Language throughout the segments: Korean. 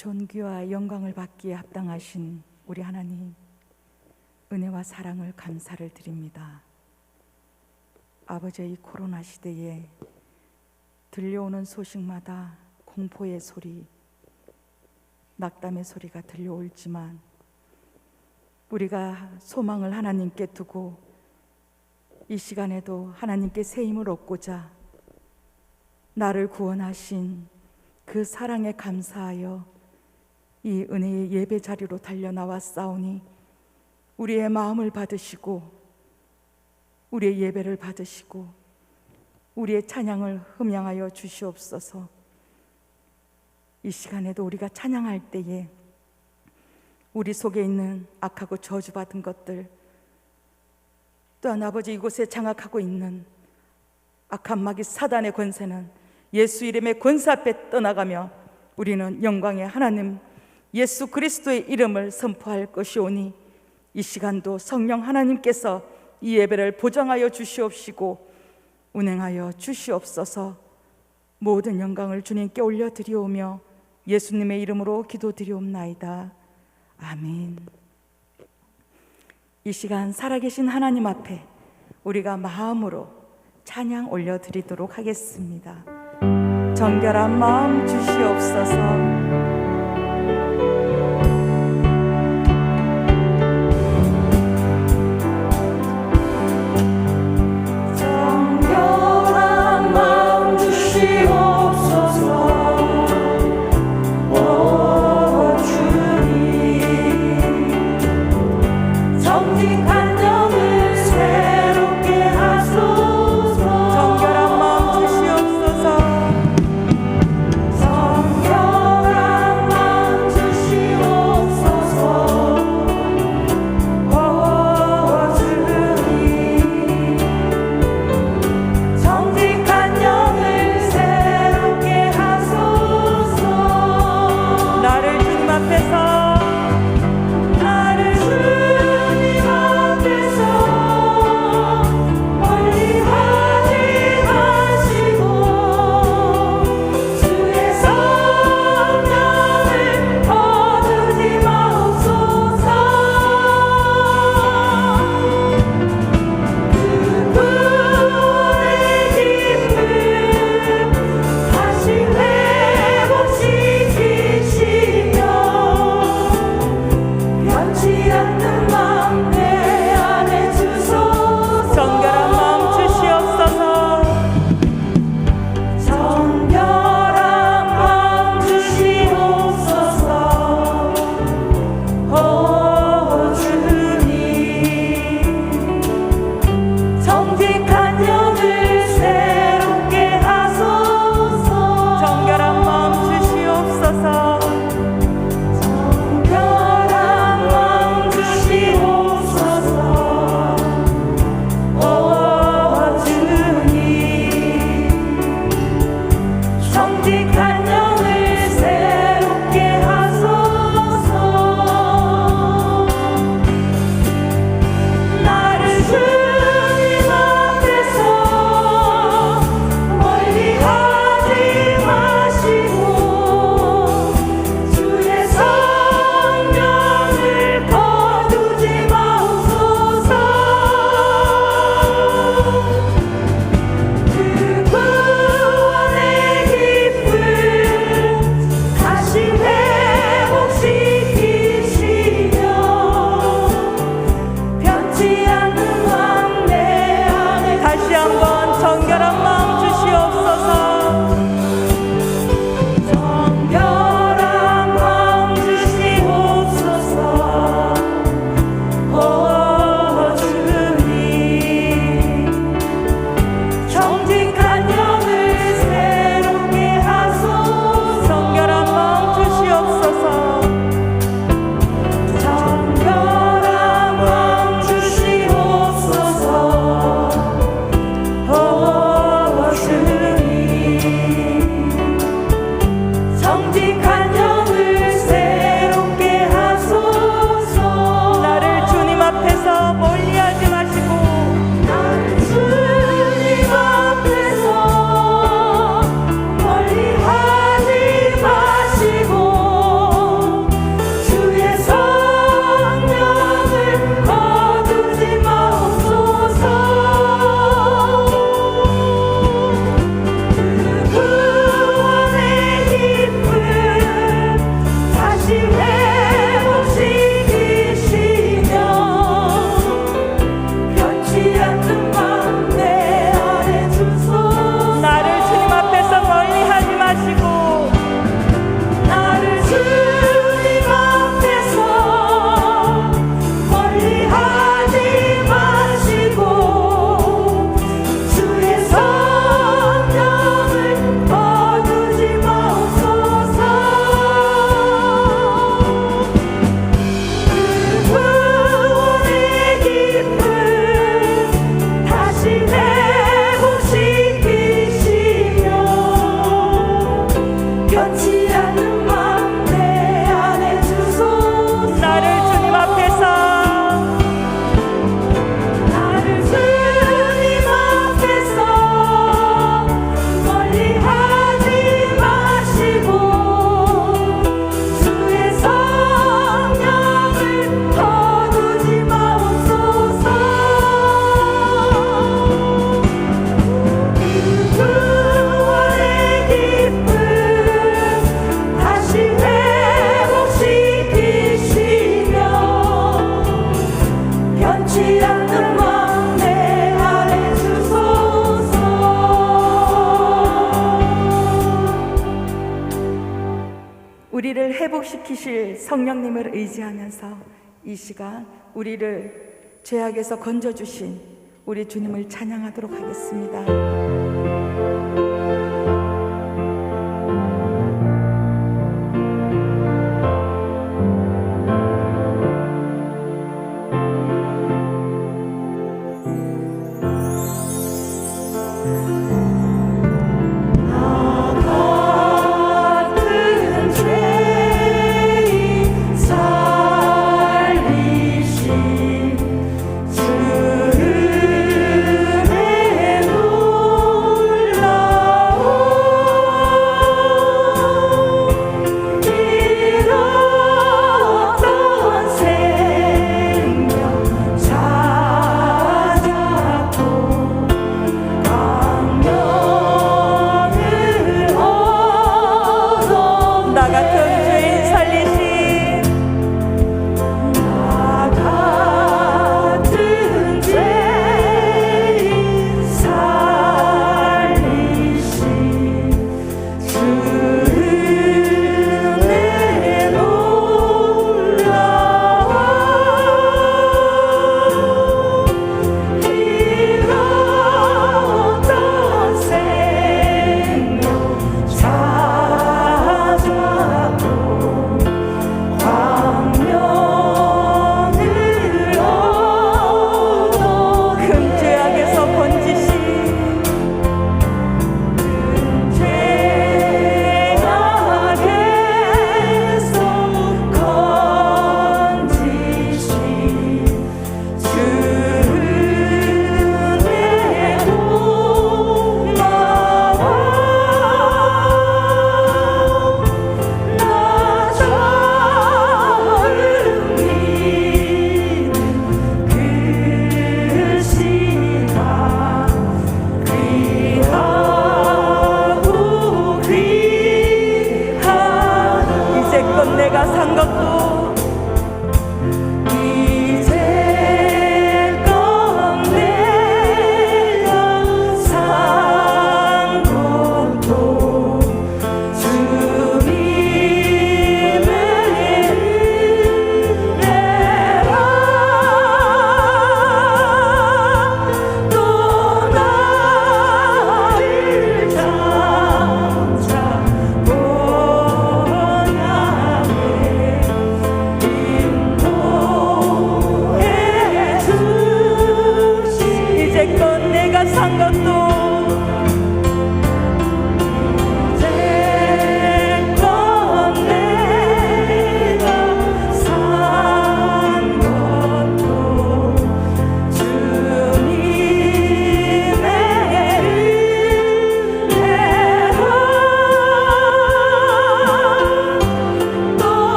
존귀와 영광을 받기에 합당하신 우리 하나님, 은혜와 사랑을 감사를 드립니다. 아버지의 코로나 시대에 들려오는 소식마다 공포의 소리, 낙담의 소리가 들려올지만 우리가 소망을 하나님께 두고 이 시간에도 하나님께 새 힘을 얻고자 나를 구원하신 그 사랑에 감사하여 이 은혜의 예배 자리로 달려나왔사오니 우리의 마음을 받으시고 우리의 예배를 받으시고 우리의 찬양을 흠양하여 주시옵소서. 이 시간에도 우리가 찬양할 때에 우리 속에 있는 악하고 저주받은 것들, 또한 아버지 이곳에 장악하고 있는 악한 마귀 사단의 권세는 예수 이름의 권세 앞에 떠나가며 우리는 영광의 하나님 예수 그리스도의 이름을 선포할 것이오니 이 시간도 성령 하나님께서 이 예배를 보장하여 주시옵시고 운행하여 주시옵소서. 모든 영광을 주님께 올려드리오며 예수님의 이름으로 기도드리옵나이다. 아멘. 이 시간 살아계신 하나님 앞에 우리가 마음으로 찬양 올려드리도록 하겠습니다. 정결한 마음 주시옵소서. 우리를 회복시키실 성령님을 의지하면서 이 시간 우리를 죄악에서 건져주신 우리 주님을 찬양하도록 하겠습니다.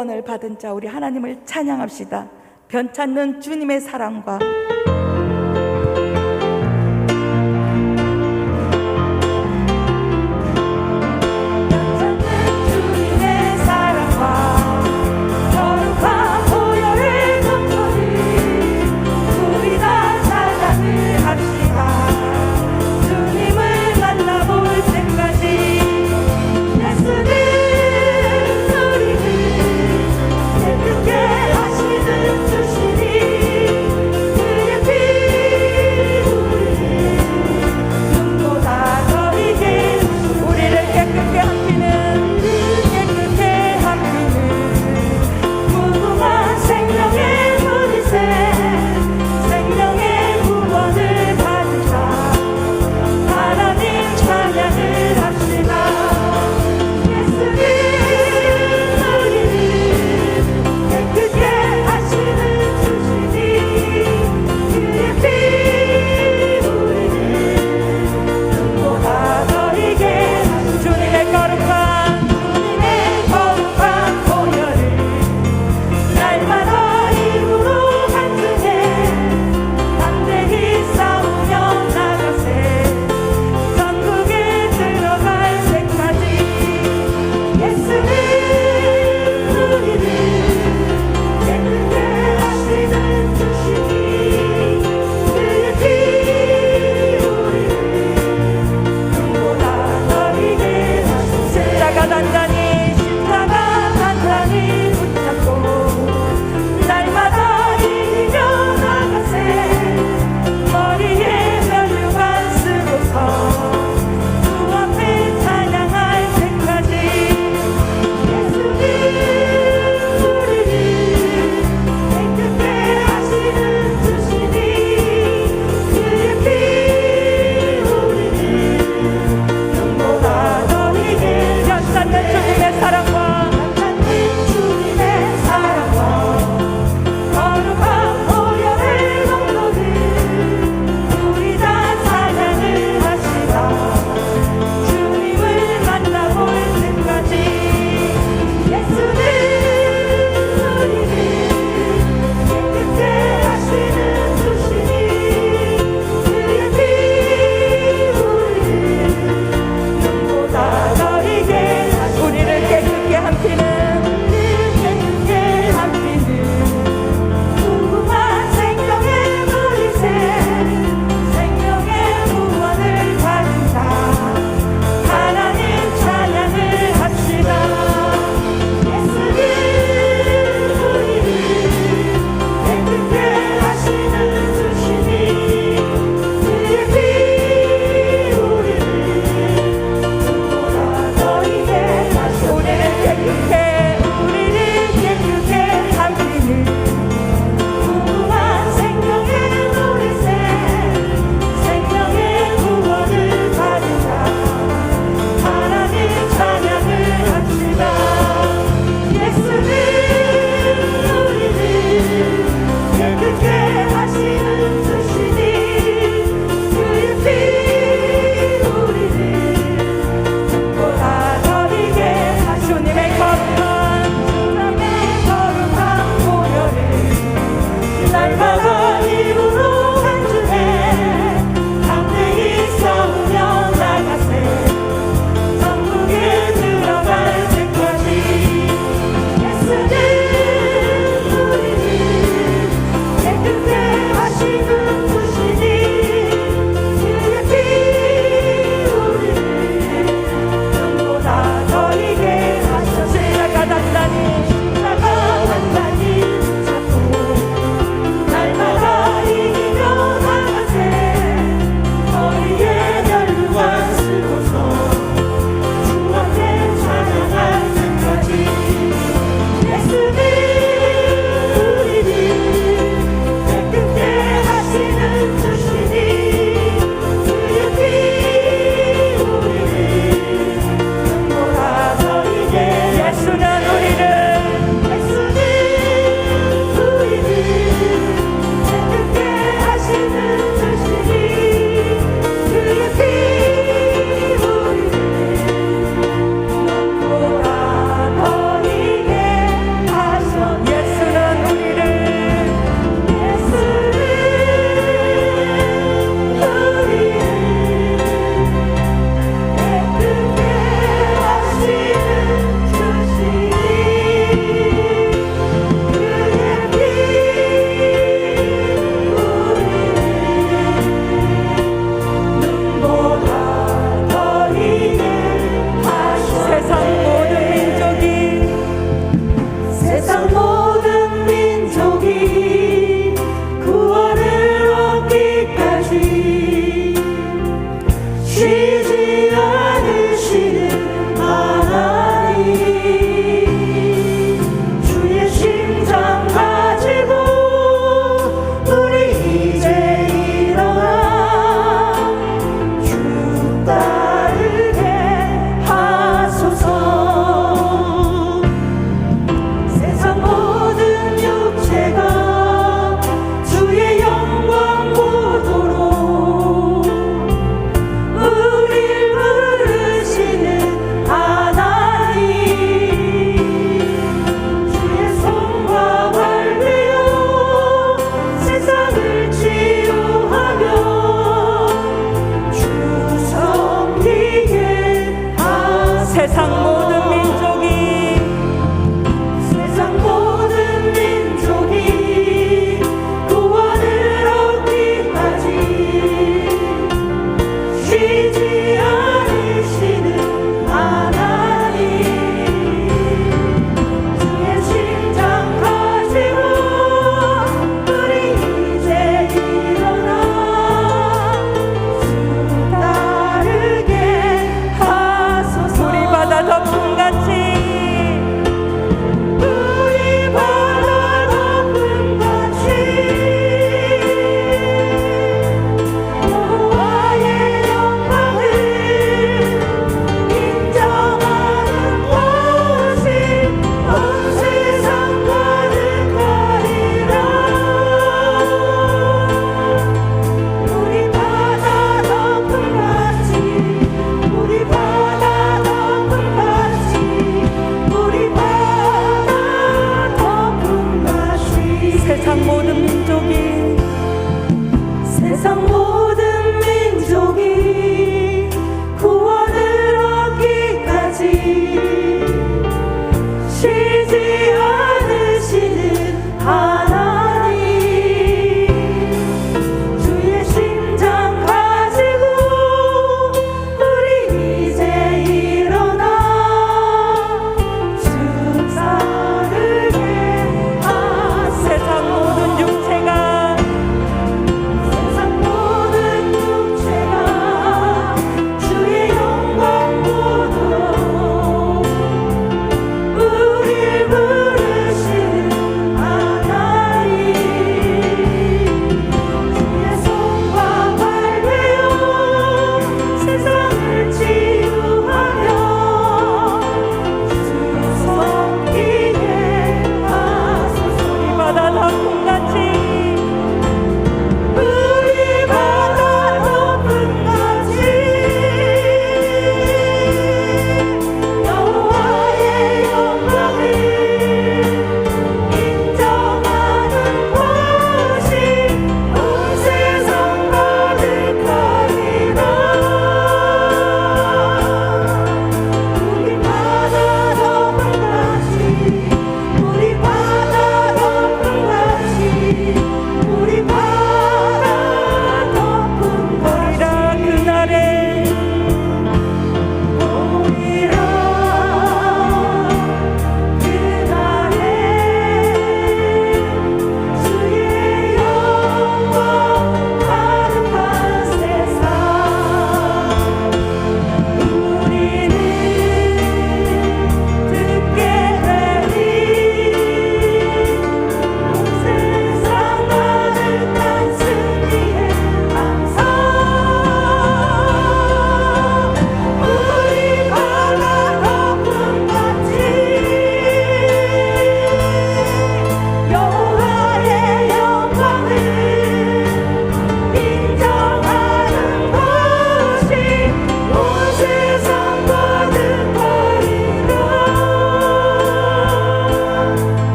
구원을 받은 자 우리 하나님을 찬양합시다. 변찮는 주님의 사랑과 하시는 주시니 그의 피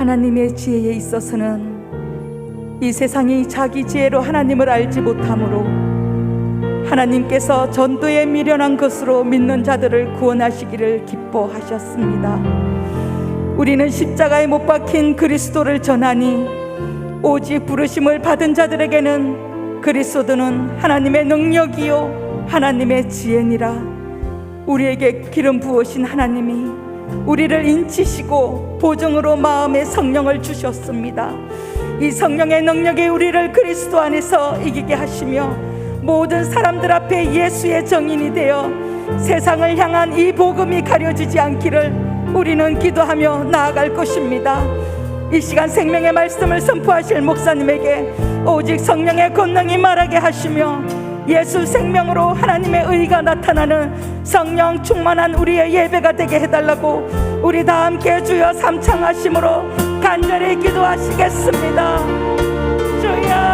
하나님의 지혜에 있어서는 이 세상이 자기 지혜로 하나님을 알지 못하므로 하나님께서 전도에 미련한 것으로 믿는 자들을 구원하시기를 기뻐하셨습니다. 우리는 십자가에 못 박힌 그리스도를 전하니 오직 부르심을 받은 자들에게는 그리스도는 하나님의 능력이요 하나님의 지혜니라. 우리에게 기름 부으신 하나님이 우리를 인치시고 보증으로 마음의 성령을 주셨습니다. 이 성령의 능력이 우리를 그리스도 안에서 이기게 하시며 모든 사람들 앞에 예수의 증인이 되어 세상을 향한 이 복음이 가려지지 않기를 우리는 기도하며 나아갈 것입니다. 이 시간 생명의 말씀을 선포하실 목사님에게 오직 성령의 권능이 말하게 하시며 예수 생명으로 하나님의 의가 나타나는 성령 충만한 우리의 예배가 되게 해달라고 우리 다 함께 주여 삼창하심으로 간절히 기도하시겠습니다. 주여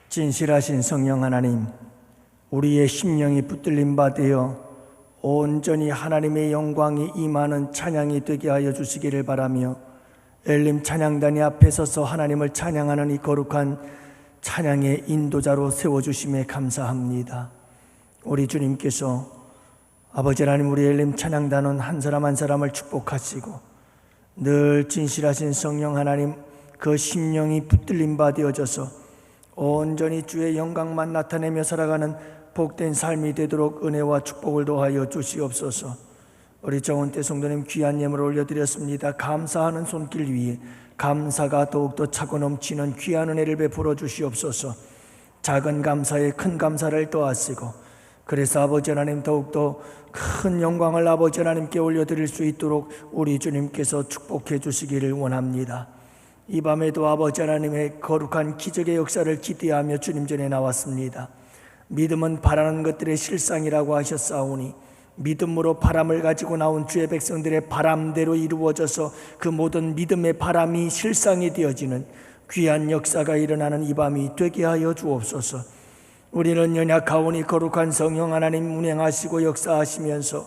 진실하신 성령 하나님, 우리의 심령이 붙들림 바 되어 온전히 하나님의 영광이 임하는 찬양이 되게 하여 주시기를 바라며 엘림 찬양단이 앞에 서서 하나님을 찬양하는 이 거룩한 찬양의 인도자로 세워주심에 감사합니다. 우리 주님께서 아버지 하나님, 우리 엘림 찬양단은 한 사람 한 사람을 축복하시고 늘 진실하신 성령 하나님, 그 심령이 붙들림 바 되어져서 온전히 주의 영광만 나타내며 살아가는 복된 삶이 되도록 은혜와 축복을 더하여 주시옵소서. 우리 정은태 성도님 귀한 예물을 올려드렸습니다. 감사하는 손길 위에 감사가 더욱더 차고 넘치는 귀한 은혜를 베풀어 주시옵소서. 작은 감사에 큰 감사를 더하시고, 그래서 아버지 하나님 더욱더 큰 영광을 아버지 하나님께 올려드릴 수 있도록 우리 주님께서 축복해 주시기를 원합니다. 이 밤에도 아버지 하나님의 거룩한 기적의 역사를 기대하며 주님 전에 나왔습니다. 믿음은 바라는 것들의 실상이라고 하셨사오니 믿음으로 바람을 가지고 나온 주의 백성들의 바람대로 이루어져서 그 모든 믿음의 바람이 실상이 되어지는 귀한 역사가 일어나는 이 밤이 되게 하여 주옵소서. 우리는 연약하오니 거룩한 성령 하나님 운행하시고 역사하시면서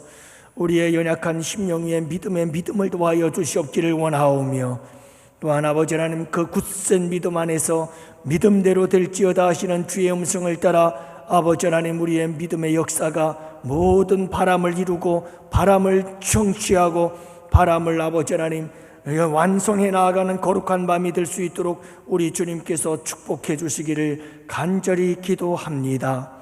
우리의 연약한 심령 위에 믿음의 믿음을 더하여 주시옵기를 원하오며, 또한 아버지 하나님 그 굳센 믿음 안에서 믿음대로 될지어다 하시는 주의 음성을 따라 아버지 하나님 우리의 믿음의 역사가 모든 바람을 이루고 바람을 청취하고 바람을 아버지 하나님 완성해 나아가는 거룩한 밤이 될 수 있도록 우리 주님께서 축복해 주시기를 간절히 기도합니다.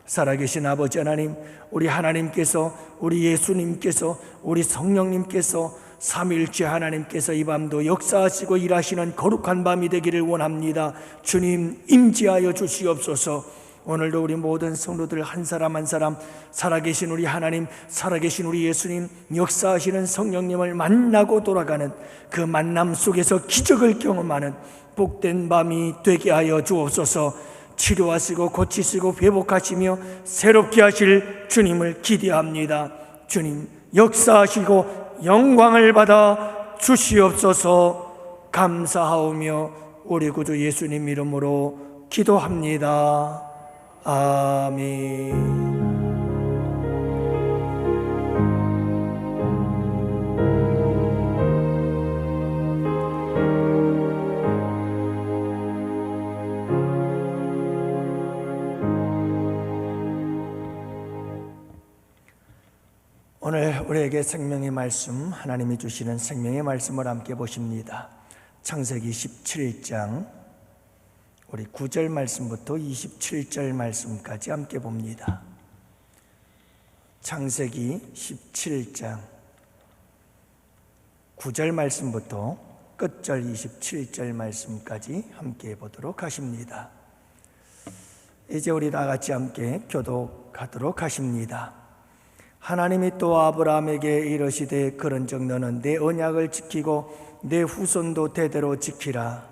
살아계신 아버지 하나님, 우리 하나님께서, 우리 예수님께서, 우리 성령님께서, 삼위일체 하나님께서 이 밤도 역사하시고 일하시는 거룩한 밤이 되기를 원합니다. 주님 임재하여 주시옵소서. 오늘도 우리 모든 성도들 한 사람 한 사람 살아계신 우리 하나님, 살아계신 우리 예수님, 역사하시는 성령님을 만나고 돌아가는 그 만남 속에서 기적을 경험하는 복된 밤이 되게 하여 주옵소서. 치료하시고 고치시고 회복하시며 새롭게 하실 주님을 기대합니다. 주님 역사하시고 영광을 받아 주시옵소서. 감사하오며 우리 구주 예수님 이름으로 기도합니다. 아멘. 우리에게 생명의 말씀, 하나님이 주시는 생명의 말씀을 함께 보십니다. 창세기 17장 우리 9절 말씀부터 27절 말씀까지 함께 봅니다. 창세기 17장 9절 말씀부터 끝절 27절 말씀까지 함께 보도록 하십니다. 이제 우리 다 같이 함께 교독하도록 하십니다. 하나님이 또 아브라함에게 이르시되 그런즉 너는 내 언약을 지키고 내 후손도 대대로 지키라.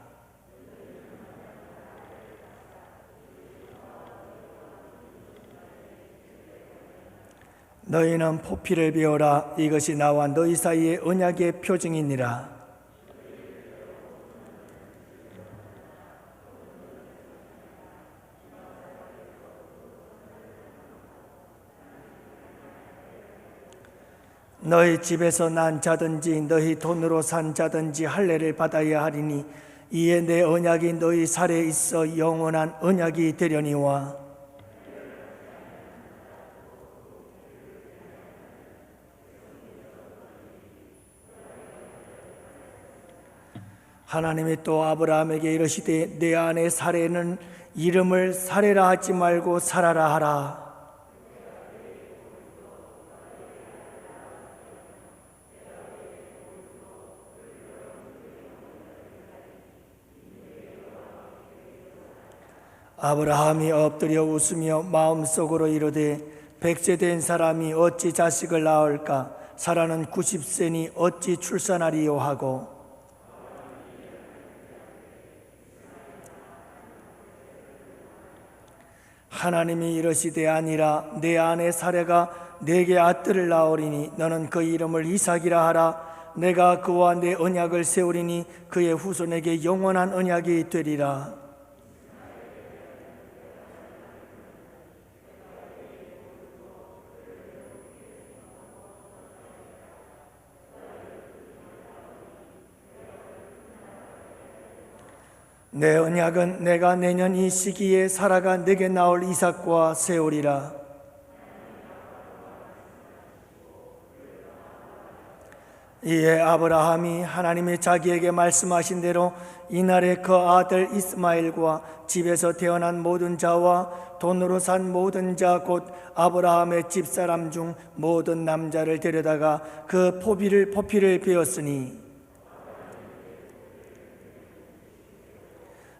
너희는 포피를 베어라. 이것이 나와 너희 사이의 언약의 표징이니라. 너희 집에서 난 자든지 너희 돈으로 산 자든지 할례를 받아야 하리니 이에 내 언약이 너희 살에 있어 영원한 언약이 되려니와. 하나님이 또 아브라함에게 이르시되 내 아내 사레는 이름을 사레라 하지 말고 사라라 하라. 아브라함이 엎드려 웃으며 마음속으로 이르되 100세 된 사람이 어찌 자식을 낳을까? 사라는 90세니 어찌 출산하리요 하고. 하나님이 이르시되 아니라 내 아내 사레가 네게 아들을 낳으리니 너는 그 이름을 이삭이라 하라. 내가 그와 내 언약을 세우리니 그의 후손에게 영원한 언약이 되리라. 내 언약은 내가 내년 이 시기에 사라가 내게 낳을 이삭과 세우리라. 이에 아브라함이 하나님이 자기에게 말씀하신 대로 이날에 그 아들 이스마엘과 집에서 태어난 모든 자와 돈으로 산 모든 자 곧 아브라함의 집사람 중 모든 남자를 데려다가 그 포피를 베었으니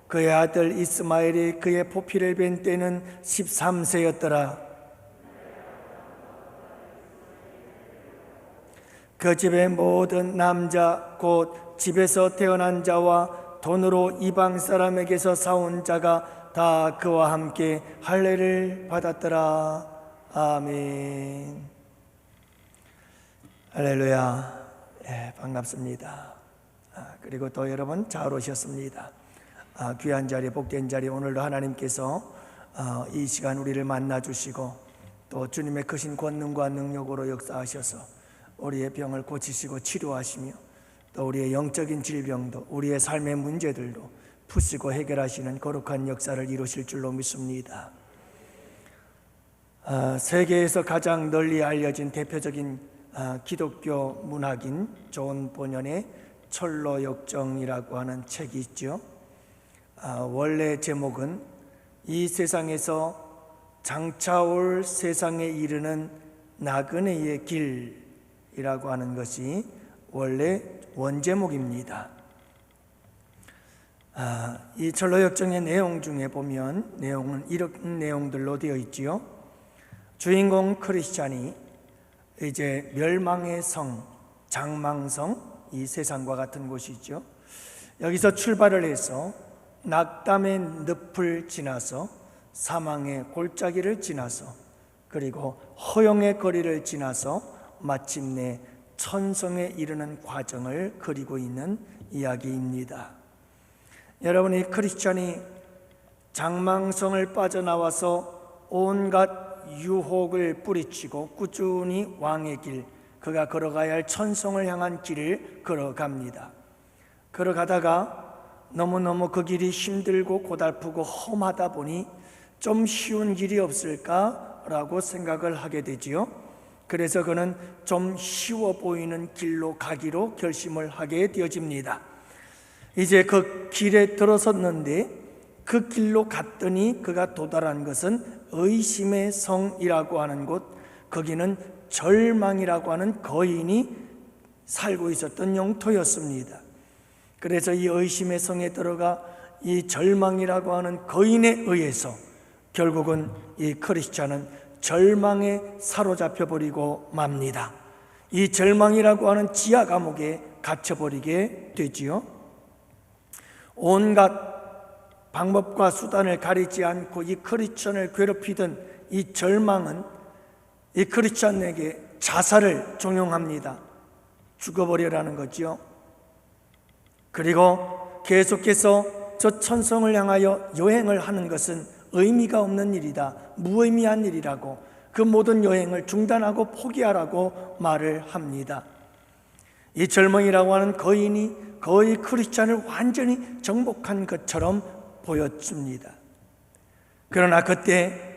그의 아들 이스마엘이 그의 포피를 벤 때는 13세였더라. 그 집의 모든 남자 곧 집에서 태어난 자와 돈으로 이방 사람에게서 사온 자가 다 그와 함께 할례를 받았더라. 아멘. 할렐루야. 반갑습니다. 그리고 또 여러분 잘 오셨습니다. 귀한 자리, 복된 자리, 오늘도 하나님께서 이 시간 우리를 만나 주시고 또 주님의 크신 권능과 능력으로 역사하셔서 우리의 병을 고치시고 치료하시며 또 우리의 영적인 질병도 우리의 삶의 문제들도 푸시고 해결하시는 거룩한 역사를 이루실 줄로 믿습니다. 세계에서 가장 널리 알려진 대표적인 기독교 문학인 존 보년의 철로 역정이라고 하는 책이 있죠. 원래 제목은 이 세상에서 장차 올 세상에 이르는 나그네의 길이라고 하는 것이 원래 원제목입니다. 이 철로 역정의 내용 중에 보면 내용은 이런 내용들로 되어 있지요. 주인공 크리스찬이 이제 멸망의 성, 장망성, 이 세상과 같은 곳이죠. 여기서 출발을 해서 낙담의 늪을 지나서 사망의 골짜기를 지나서 그리고 허영의 거리를 지나서 마침내 천성에 이르는 과정을 그리고 있는 이야기입니다. 여러분, 이 크리스찬이 장망성을 빠져나와서 온갖 유혹을 뿌리치고 꾸준히 왕의 길, 그가 걸어가야 할 천성을 향한 길을 걸어갑니다. 걸어가다가 너무너무 그 길이 힘들고 고달프고 험하다 보니 좀 쉬운 길이 없을까라고 생각을 하게 되지요. 그래서 그는 좀 쉬워 보이는 길로 가기로 결심을 하게 되어집니다. 이제 그 길에 들어섰는데 그 길로 갔더니 그가 도달한 것은 의심의 성이라고 하는 곳, 거기는 절망이라고 하는 거인이 살고 있었던 영토였습니다. 그래서 이 의심의 성에 들어가 이 절망이라고 하는 거인에 의해서 결국은 이 크리스찬은 절망에 사로잡혀 버리고 맙니다. 이 절망이라고 하는 지하 감옥에 갇혀버리게 되지요. 온갖 방법과 수단을 가리지 않고 이 크리스찬을 괴롭히던 이 절망은 이 크리스찬에게 자살을 종용합니다. 죽어버려라는 거죠. 그리고 계속해서 저 천성을 향하여 여행을 하는 것은 의미가 없는 일이다, 무의미한 일이라고 그 모든 여행을 중단하고 포기하라고 말을 합니다. 이 절망이라고 하는 거인이 거의 크리스찬을 완전히 정복한 것처럼 보였습니다. 그러나 그때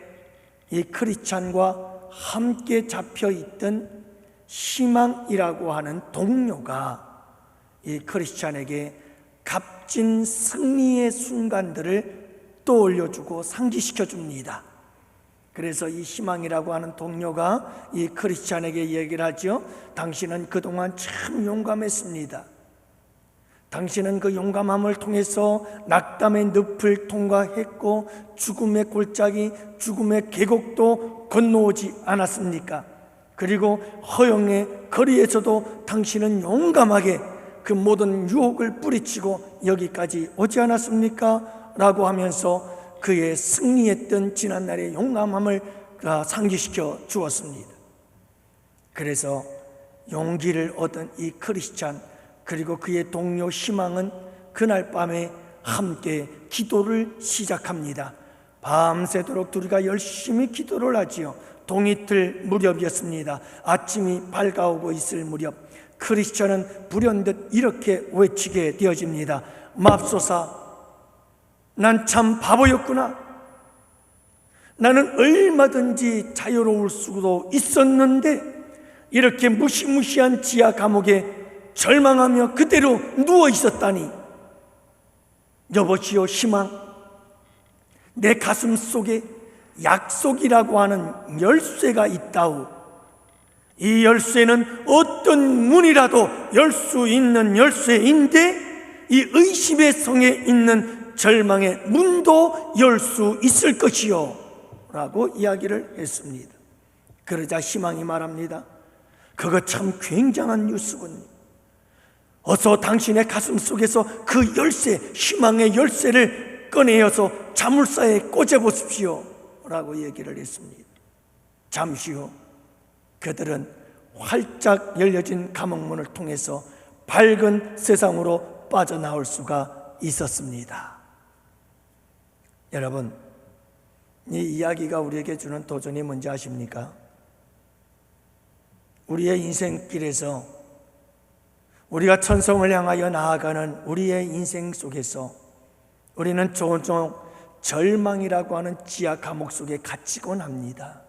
이 크리스찬과 함께 잡혀있던 희망이라고 하는 동료가 이 크리스찬에게 값진 승리의 순간들을 떠올려주고 상기시켜 줍니다. 그래서 이 희망이라고 하는 동료가 이 크리스찬에게 얘기를 하죠. 당신은 그동안 참 용감했습니다. 당신은 그 용감함을 통해서 낙담의 늪을 통과했고 죽음의 골짜기, 죽음의 계곡도 건너오지 않았습니까? 그리고 허영의 거리에서도 당신은 용감하게 그 모든 유혹을 뿌리치고 여기까지 오지 않았습니까? 라고 하면서 그의 승리했던 지난날의 용감함을 상기시켜 주었습니다. 그래서 용기를 얻은 이 크리스찬 그리고 그의 동료 희망은 그날 밤에 함께 기도를 시작합니다. 밤새도록 둘이가 열심히 기도를 하지요. 동이틀 무렵이었습니다. 아침이 밝아오고 있을 무렵 크리스찬은 불현듯 이렇게 외치게 되어집니다. 맙소사, 난 참 바보였구나. 나는 얼마든지 자유로울 수도 있었는데 이렇게 무시무시한 지하 감옥에 절망하며 그대로 누워 있었다니. 여보시오 희망, 내 가슴 속에 약속이라고 하는 열쇠가 있다오. 이 열쇠는 어떤 문이라도 열 수 있는 열쇠인데 이 의심의 성에 있는 절망의 문도 열 수 있을 것이요 라고 이야기를 했습니다. 그러자 희망이 말합니다. 그거 참 굉장한 뉴스군요. 어서 당신의 가슴 속에서 그 열쇠, 희망의 열쇠를 꺼내어서 자물쇠에 꽂아보십시오 라고 얘기를 했습니다. 잠시 후 그들은 활짝 열려진 감옥문을 통해서 밝은 세상으로 빠져나올 수가 있었습니다. 여러분, 이 이야기가 우리에게 주는 도전이 뭔지 아십니까? 우리의 인생길에서 우리가 천성을 향하여 나아가는 우리의 인생 속에서 우리는 종종 절망이라고 하는 지하 감옥 속에 갇히곤 합니다.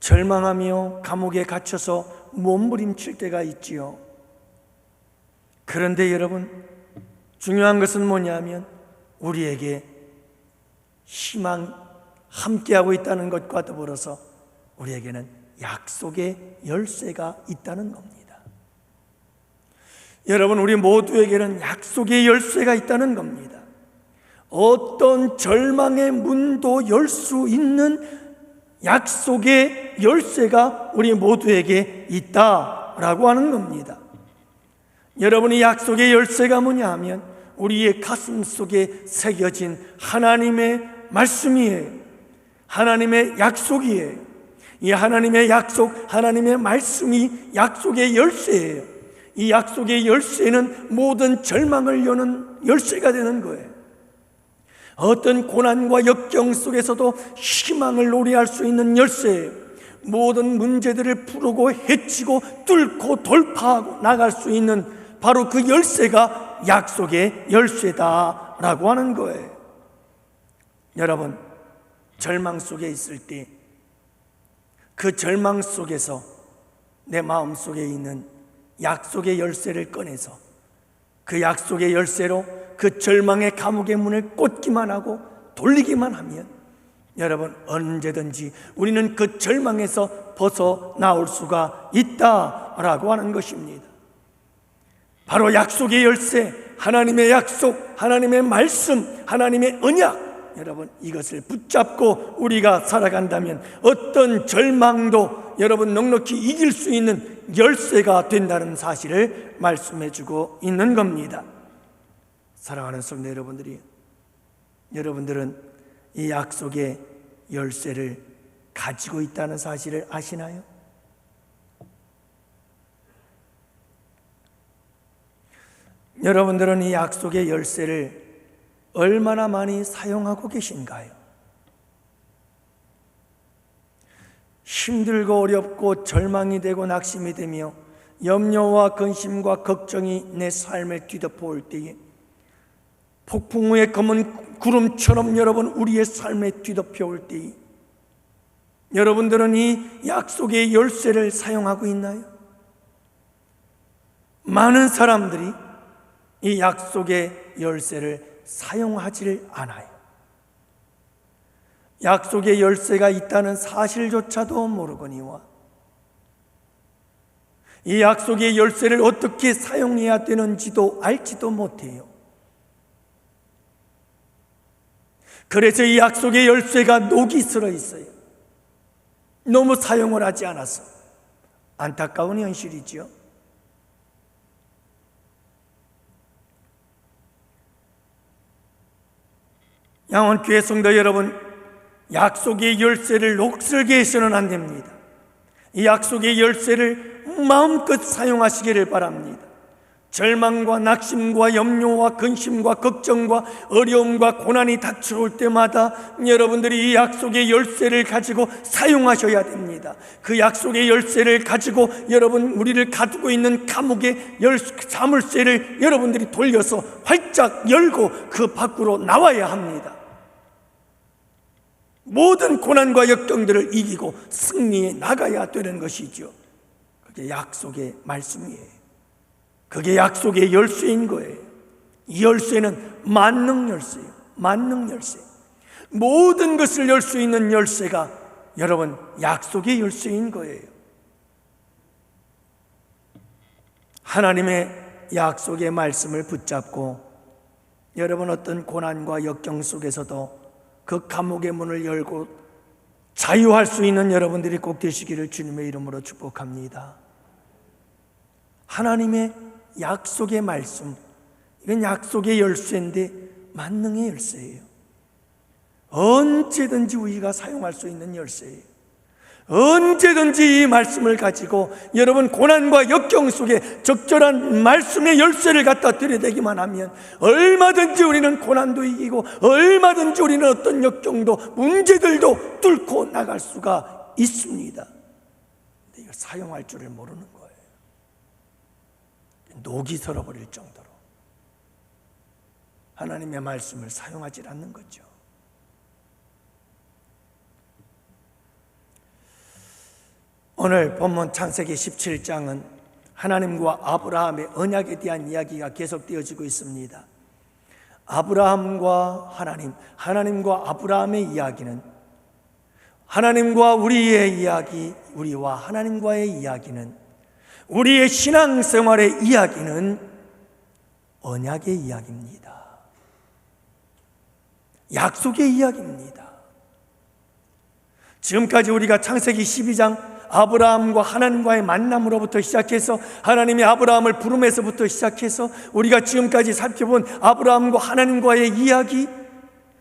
절망하며 감옥에 갇혀서 몸부림칠 때가 있지요. 그런데 여러분, 중요한 것은 뭐냐면 우리에게 희망 함께하고 있다는 것과 더불어서 우리에게는 약속의 열쇠가 있다는 겁니다. 여러분, 우리 모두에게는 약속의 열쇠가 있다는 겁니다. 어떤 절망의 문도 열 수 있는 약속의 열쇠가 우리 모두에게 있다라고 하는 겁니다. 여러분이 약속의 열쇠가 뭐냐 하면 우리의 가슴 속에 새겨진 하나님의 말씀이에요. 하나님의 약속이에요. 이 하나님의 약속, 하나님의 말씀이 약속의 열쇠예요. 이 약속의 열쇠는 모든 절망을 여는 열쇠가 되는 거예요. 어떤 고난과 역경 속에서도 희망을 노래할 수 있는 열쇠예요. 모든 문제들을 풀고 헤치고 뚫고 돌파하고 나갈 수 있는 바로 그 열쇠가 약속의 열쇠다라고 하는 거예요. 여러분, 절망 속에 있을 때 그 절망 속에서 내 마음속에 있는 약속의 열쇠를 꺼내서 그 약속의 열쇠로 그 절망의 감옥의 문을 꽂기만 하고 돌리기만 하면 여러분, 언제든지 우리는 그 절망에서 벗어나올 수가 있다라고 하는 것입니다. 바로 약속의 열쇠, 하나님의 약속, 하나님의 말씀, 하나님의 언약, 여러분, 이것을 붙잡고 우리가 살아간다면 어떤 절망도 여러분 넉넉히 이길 수 있는 열쇠가 된다는 사실을 말씀해 주고 있는 겁니다. 사랑하는 성도 여러분들은 이 약속의 열쇠를 가지고 있다는 사실을 아시나요? 여러분들은 이 약속의 열쇠를 얼마나 많이 사용하고 계신가요? 힘들고 어렵고 절망이 되고 낙심이 되며 염려와 근심과 걱정이 내 삶을 뒤덮어 올 때에 폭풍 후에 검은 구름처럼 여러분 우리의 삶에 뒤덮여 올 때에 여러분들은 이 약속의 열쇠를 사용하고 있나요? 많은 사람들이 이 약속의 열쇠를 사용하지를 않아요. 약속의 열쇠가 있다는 사실조차도 모르거니와 이 약속의 열쇠를 어떻게 사용해야 되는지도 알지도 못해요. 그래서 이 약속의 열쇠가 녹이 슬어 있어요. 너무 사용을 하지 않아서 안타까운 현실이죠. 양원교회 성도 여러분, 약속의 열쇠를 녹슬게 해서는 안 됩니다. 이 약속의 열쇠를 마음껏 사용하시기를 바랍니다. 절망과 낙심과 염려와 근심과 걱정과 어려움과 고난이 닥쳐올 때마다 여러분들이 이 약속의 열쇠를 가지고 사용하셔야 됩니다. 그 약속의 열쇠를 가지고 여러분 우리를 가두고 있는 감옥의 자물쇠를 여러분들이 돌려서 활짝 열고 그 밖으로 나와야 합니다. 모든 고난과 역경들을 이기고 승리해 나가야 되는 것이죠. 그게 약속의 말씀이에요. 그게 약속의 열쇠인 거예요. 이 열쇠는 만능 열쇠예요. 만능 열쇠. 모든 것을 열 수 있는 열쇠가 여러분 약속의 열쇠인 거예요. 하나님의 약속의 말씀을 붙잡고 여러분 어떤 고난과 역경 속에서도 그 감옥의 문을 열고 자유할 수 있는 여러분들이 꼭 되시기를 주님의 이름으로 축복합니다. 하나님의 약속의 말씀, 이건 약속의 열쇠인데 만능의 열쇠예요. 언제든지 우리가 사용할 수 있는 열쇠예요. 언제든지 이 말씀을 가지고 여러분 고난과 역경 속에 적절한 말씀의 열쇠를 갖다 들여대기만 하면 얼마든지 우리는 고난도 이기고 얼마든지 우리는 어떤 역경도 문제들도 뚫고 나갈 수가 있습니다. 근데 이걸 사용할 줄을 모르는 거예요. 녹이 설어버릴 정도로 하나님의 말씀을 사용하지 않는 거죠. 오늘 본문 창세기 17장은 하나님과 아브라함의 언약에 대한 이야기가 계속되어지고 있습니다. 아브라함과 하나님, 하나님과 아브라함의 이야기는, 하나님과 우리의 이야기, 우리와 하나님과의 이야기는, 우리의 신앙생활의 이야기는 언약의 이야기입니다. 약속의 이야기입니다. 지금까지 우리가 창세기 12장 아브라함과 하나님과의 만남으로부터 시작해서 하나님이 아브라함을 부름에서부터 시작해서 우리가 지금까지 살펴본 아브라함과 하나님과의 이야기,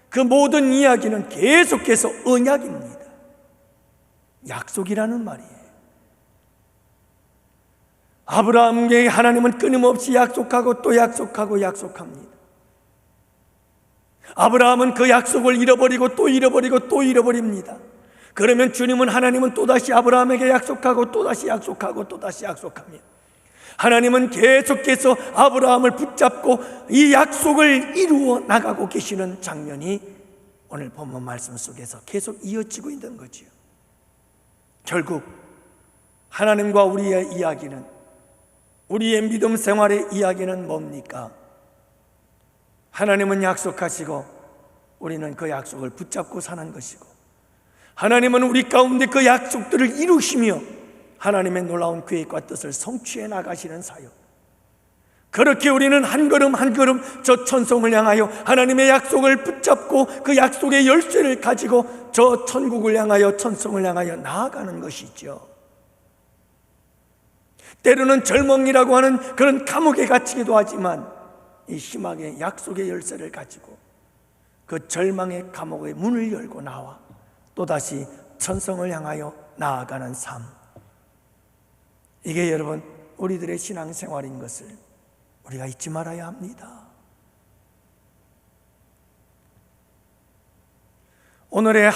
그 모든 이야기는 계속해서 언약입니다. 약속이라는 말이에요. 아브라함에게 하나님은 끊임없이 약속하고 또 약속하고 약속합니다. 아브라함은 그 약속을 잃어버리고 또 잃어버리고 또 잃어버립니다. 그러면 주님은, 하나님은 또다시 아브라함에게 약속하고 또다시 약속하고 또다시 약속합니다. 하나님은 계속해서 아브라함을 붙잡고 이 약속을 이루어 나가고 계시는 장면이 오늘 본문 말씀 속에서 계속 이어지고 있는 거지요. 결국 하나님과 우리의 이야기는, 우리의 믿음 생활의 이야기는 뭡니까? 하나님은 약속하시고 우리는 그 약속을 붙잡고 사는 것이고, 하나님은 우리 가운데 그 약속들을 이루시며 하나님의 놀라운 계획과 뜻을 성취해 나가시는 사역. 그렇게 우리는 한 걸음 한 걸음 저 천성을 향하여 하나님의 약속을 붙잡고 그 약속의 열쇠를 가지고 저 천국을 향하여, 천성을 향하여 나아가는 것이죠. 때로는 절멍이라고 하는 그런 감옥에 갇히기도 하지만 이 희망의 약속의 열쇠를 가지고 그 절망의 감옥의 문을 열고 나와 또다시 천성을 향하여 나아가는 삶. 이게 여러분 우리들의 신앙생활인 것을 우리가 잊지 말아야 합니다. 오늘의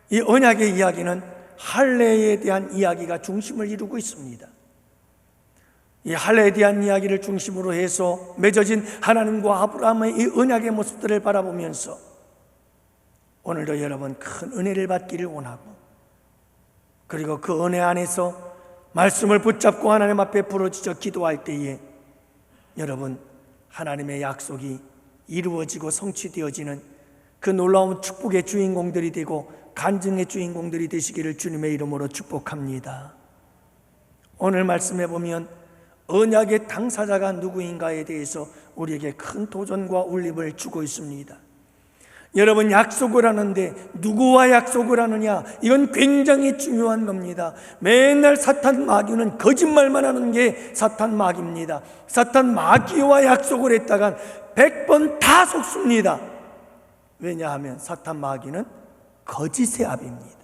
이 언약의 이야기는 할례에 대한 이야기가 중심을 이루고 있습니다. 이 할례에 대한 이야기를 중심으로 해서 맺어진 하나님과 아브라함의 이 언약의 모습들을 바라보면서 오늘도 여러분 큰 은혜를 받기를 원하고, 그리고 그 은혜 안에서 말씀을 붙잡고 하나님 앞에 부르짖어 기도할 때에 여러분 하나님의 약속이 이루어지고 성취되어지는 그 놀라운 축복의 주인공들이 되고 간증의 주인공들이 되시기를 주님의 이름으로 축복합니다. 오늘 말씀해 보면 언약의 당사자가 누구인가에 대해서 우리에게 큰 도전과 울림을 주고 있습니다. 여러분 약속을 하는데 누구와 약속을 하느냐, 이건 굉장히 중요한 겁니다. 맨날 사탄 마귀는 거짓말만 하는 게 사탄 마귀입니다. 사탄 마귀와 약속을 했다간 100번 다 속습니다. 왜냐하면 사탄 마귀는 거짓의 압입니다.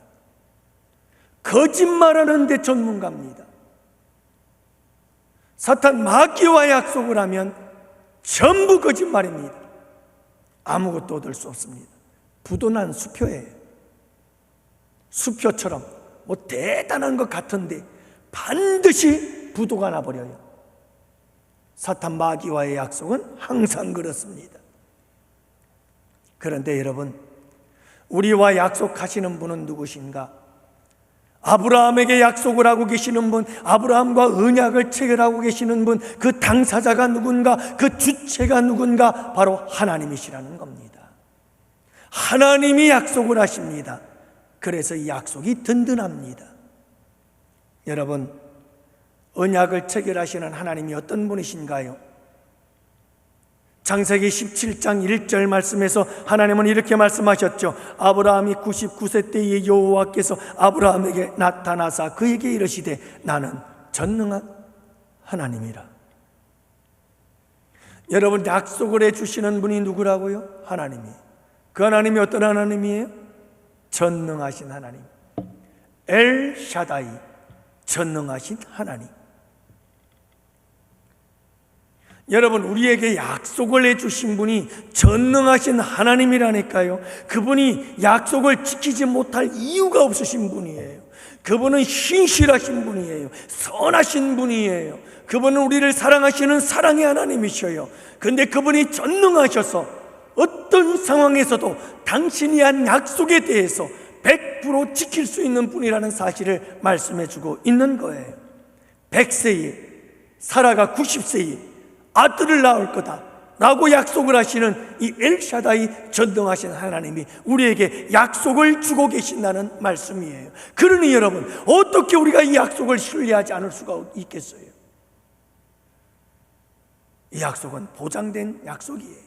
거짓말하는 데 전문가입니다. 사탄 마귀와 약속을 하면 전부 거짓말입니다. 아무것도 얻을 수 없습니다. 부도난 수표예요. 수표처럼 뭐 대단한 것 같은데 반드시 부도가 나버려요. 사탄 마귀와의 약속은 항상 그렇습니다. 그런데 여러분, 우리와 약속하시는 분은 누구신가? 아브라함에게 약속을 하고 계시는 분, 아브라함과 언약을 체결하고 계시는 분, 그 당사자가 누군가, 그 주체가 누군가? 바로 하나님이시라는 겁니다. 하나님이 약속을 하십니다. 그래서 이 약속이 든든합니다. 여러분, 언약을 체결하시는 하나님이 어떤 분이신가요? 창세기 17장 1절 말씀에서 하나님은 이렇게 말씀하셨죠. 아브라함이 99세 때에 여호와께서 아브라함에게 나타나사 그에게 이르시되 나는 전능한 하나님이라. 여러분, 약속을 해주시는 분이 누구라고요? 하나님이. 그 하나님이 어떤 하나님이에요? 전능하신 하나님, 엘 샤다이, 전능하신 하나님. 여러분, 우리에게 약속을 해주신 분이 전능하신 하나님이라니까요. 그분이 약속을 지키지 못할 이유가 없으신 분이에요. 그분은 신실하신 분이에요. 선하신 분이에요. 그분은 우리를 사랑하시는 사랑의 하나님이셔요. 그런데 그분이 전능하셔서 어떤 상황에서도 당신이 한 약속에 대해서 100% 지킬 수 있는 분이라는 사실을 말씀해주고 있는 거예요. 100세에 사라가 90세에 아들을 낳을 거다 라고 약속을 하시는 이 엘샤다이 전능하신 하나님이 우리에게 약속을 주고 계신다는 말씀이에요. 그러니 여러분, 어떻게 우리가 이 약속을 신뢰하지 않을 수가 있겠어요? 이 약속은 보장된 약속이에요.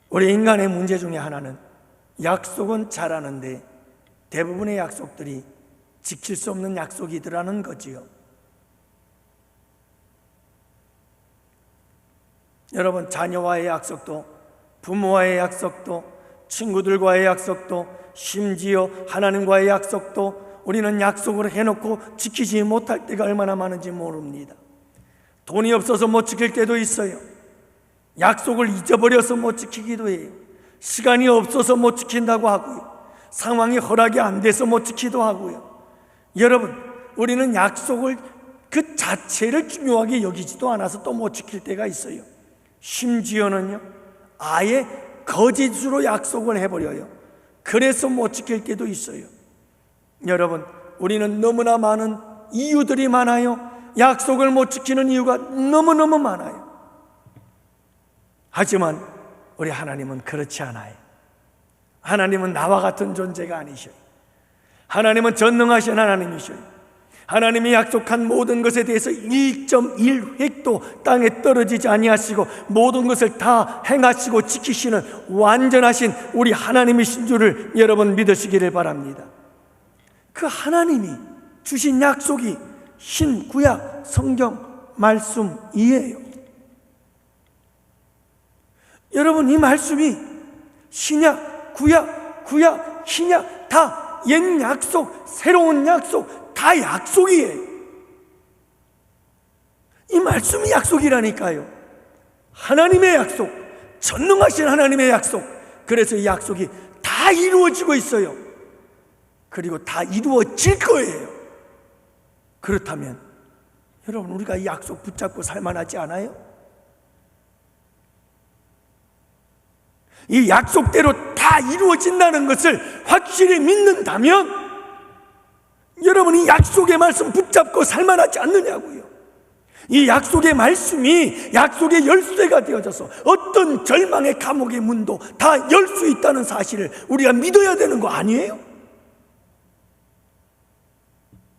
우리 인간의 문제 중에 하나는 약속은 잘하는데 대부분의 약속들이 지킬 수 없는 약속이더라는 거지요. 여러분, 자녀와의 약속도, 부모와의 약속도, 친구들과의 약속도, 심지어 하나님과의 약속도 우리는 약속을 해놓고 지키지 못할 때가 얼마나 많은지 모릅니다. 돈이 없어서 못 지킬 때도 있어요. 약속을 잊어버려서 못 지키기도 해요. 시간이 없어서 못 지킨다고 하고요. 상황이 허락이 안 돼서 못 지키기도 하고요. 여러분, 우리는 약속을 그 자체를 중요하게 여기지도 않아서 또 못 지킬 때가 있어요. 심지어는요, 아예 거짓으로 약속을 해버려요. 그래서 못 지킬 때도 있어요. 여러분, 우리는 너무나 많은 이유들이 많아요. 약속을 못 지키는 이유가 너무너무 많아요. 하지만 우리 하나님은 그렇지 않아요. 하나님은 나와 같은 존재가 아니셔요. 하나님은 전능하신 하나님이셔요. 하나님이 약속한 모든 것에 대해서 1.1획도 땅에 떨어지지 아니하시고 모든 것을 다 행하시고 지키시는 완전하신 우리 하나님이신 줄을 여러분 믿으시기를 바랍니다. 그 하나님이 주신 약속이 신구약 성경 말씀이에요. 여러분, 이 말씀이 신약, 구약, 신약 다 옛 약속, 새로운 약속, 다 약속이에요. 이 말씀이 약속이라니까요. 하나님의 약속, 전능하신 하나님의 약속. 그래서 이 약속이 다 이루어지고 있어요. 그리고 다 이루어질 거예요. 그렇다면 여러분, 우리가 이 약속 붙잡고 살만하지 않아요? 이 약속대로 다 이루어진다는 것을 확실히 믿는다면 여러분, 이 약속의 말씀 붙잡고 살만하지 않느냐고요. 이 약속의 말씀이 약속의 열쇠가 되어져서 어떤 절망의 감옥의 문도 다 열 수 있다는 사실을 우리가 믿어야 되는 거 아니에요?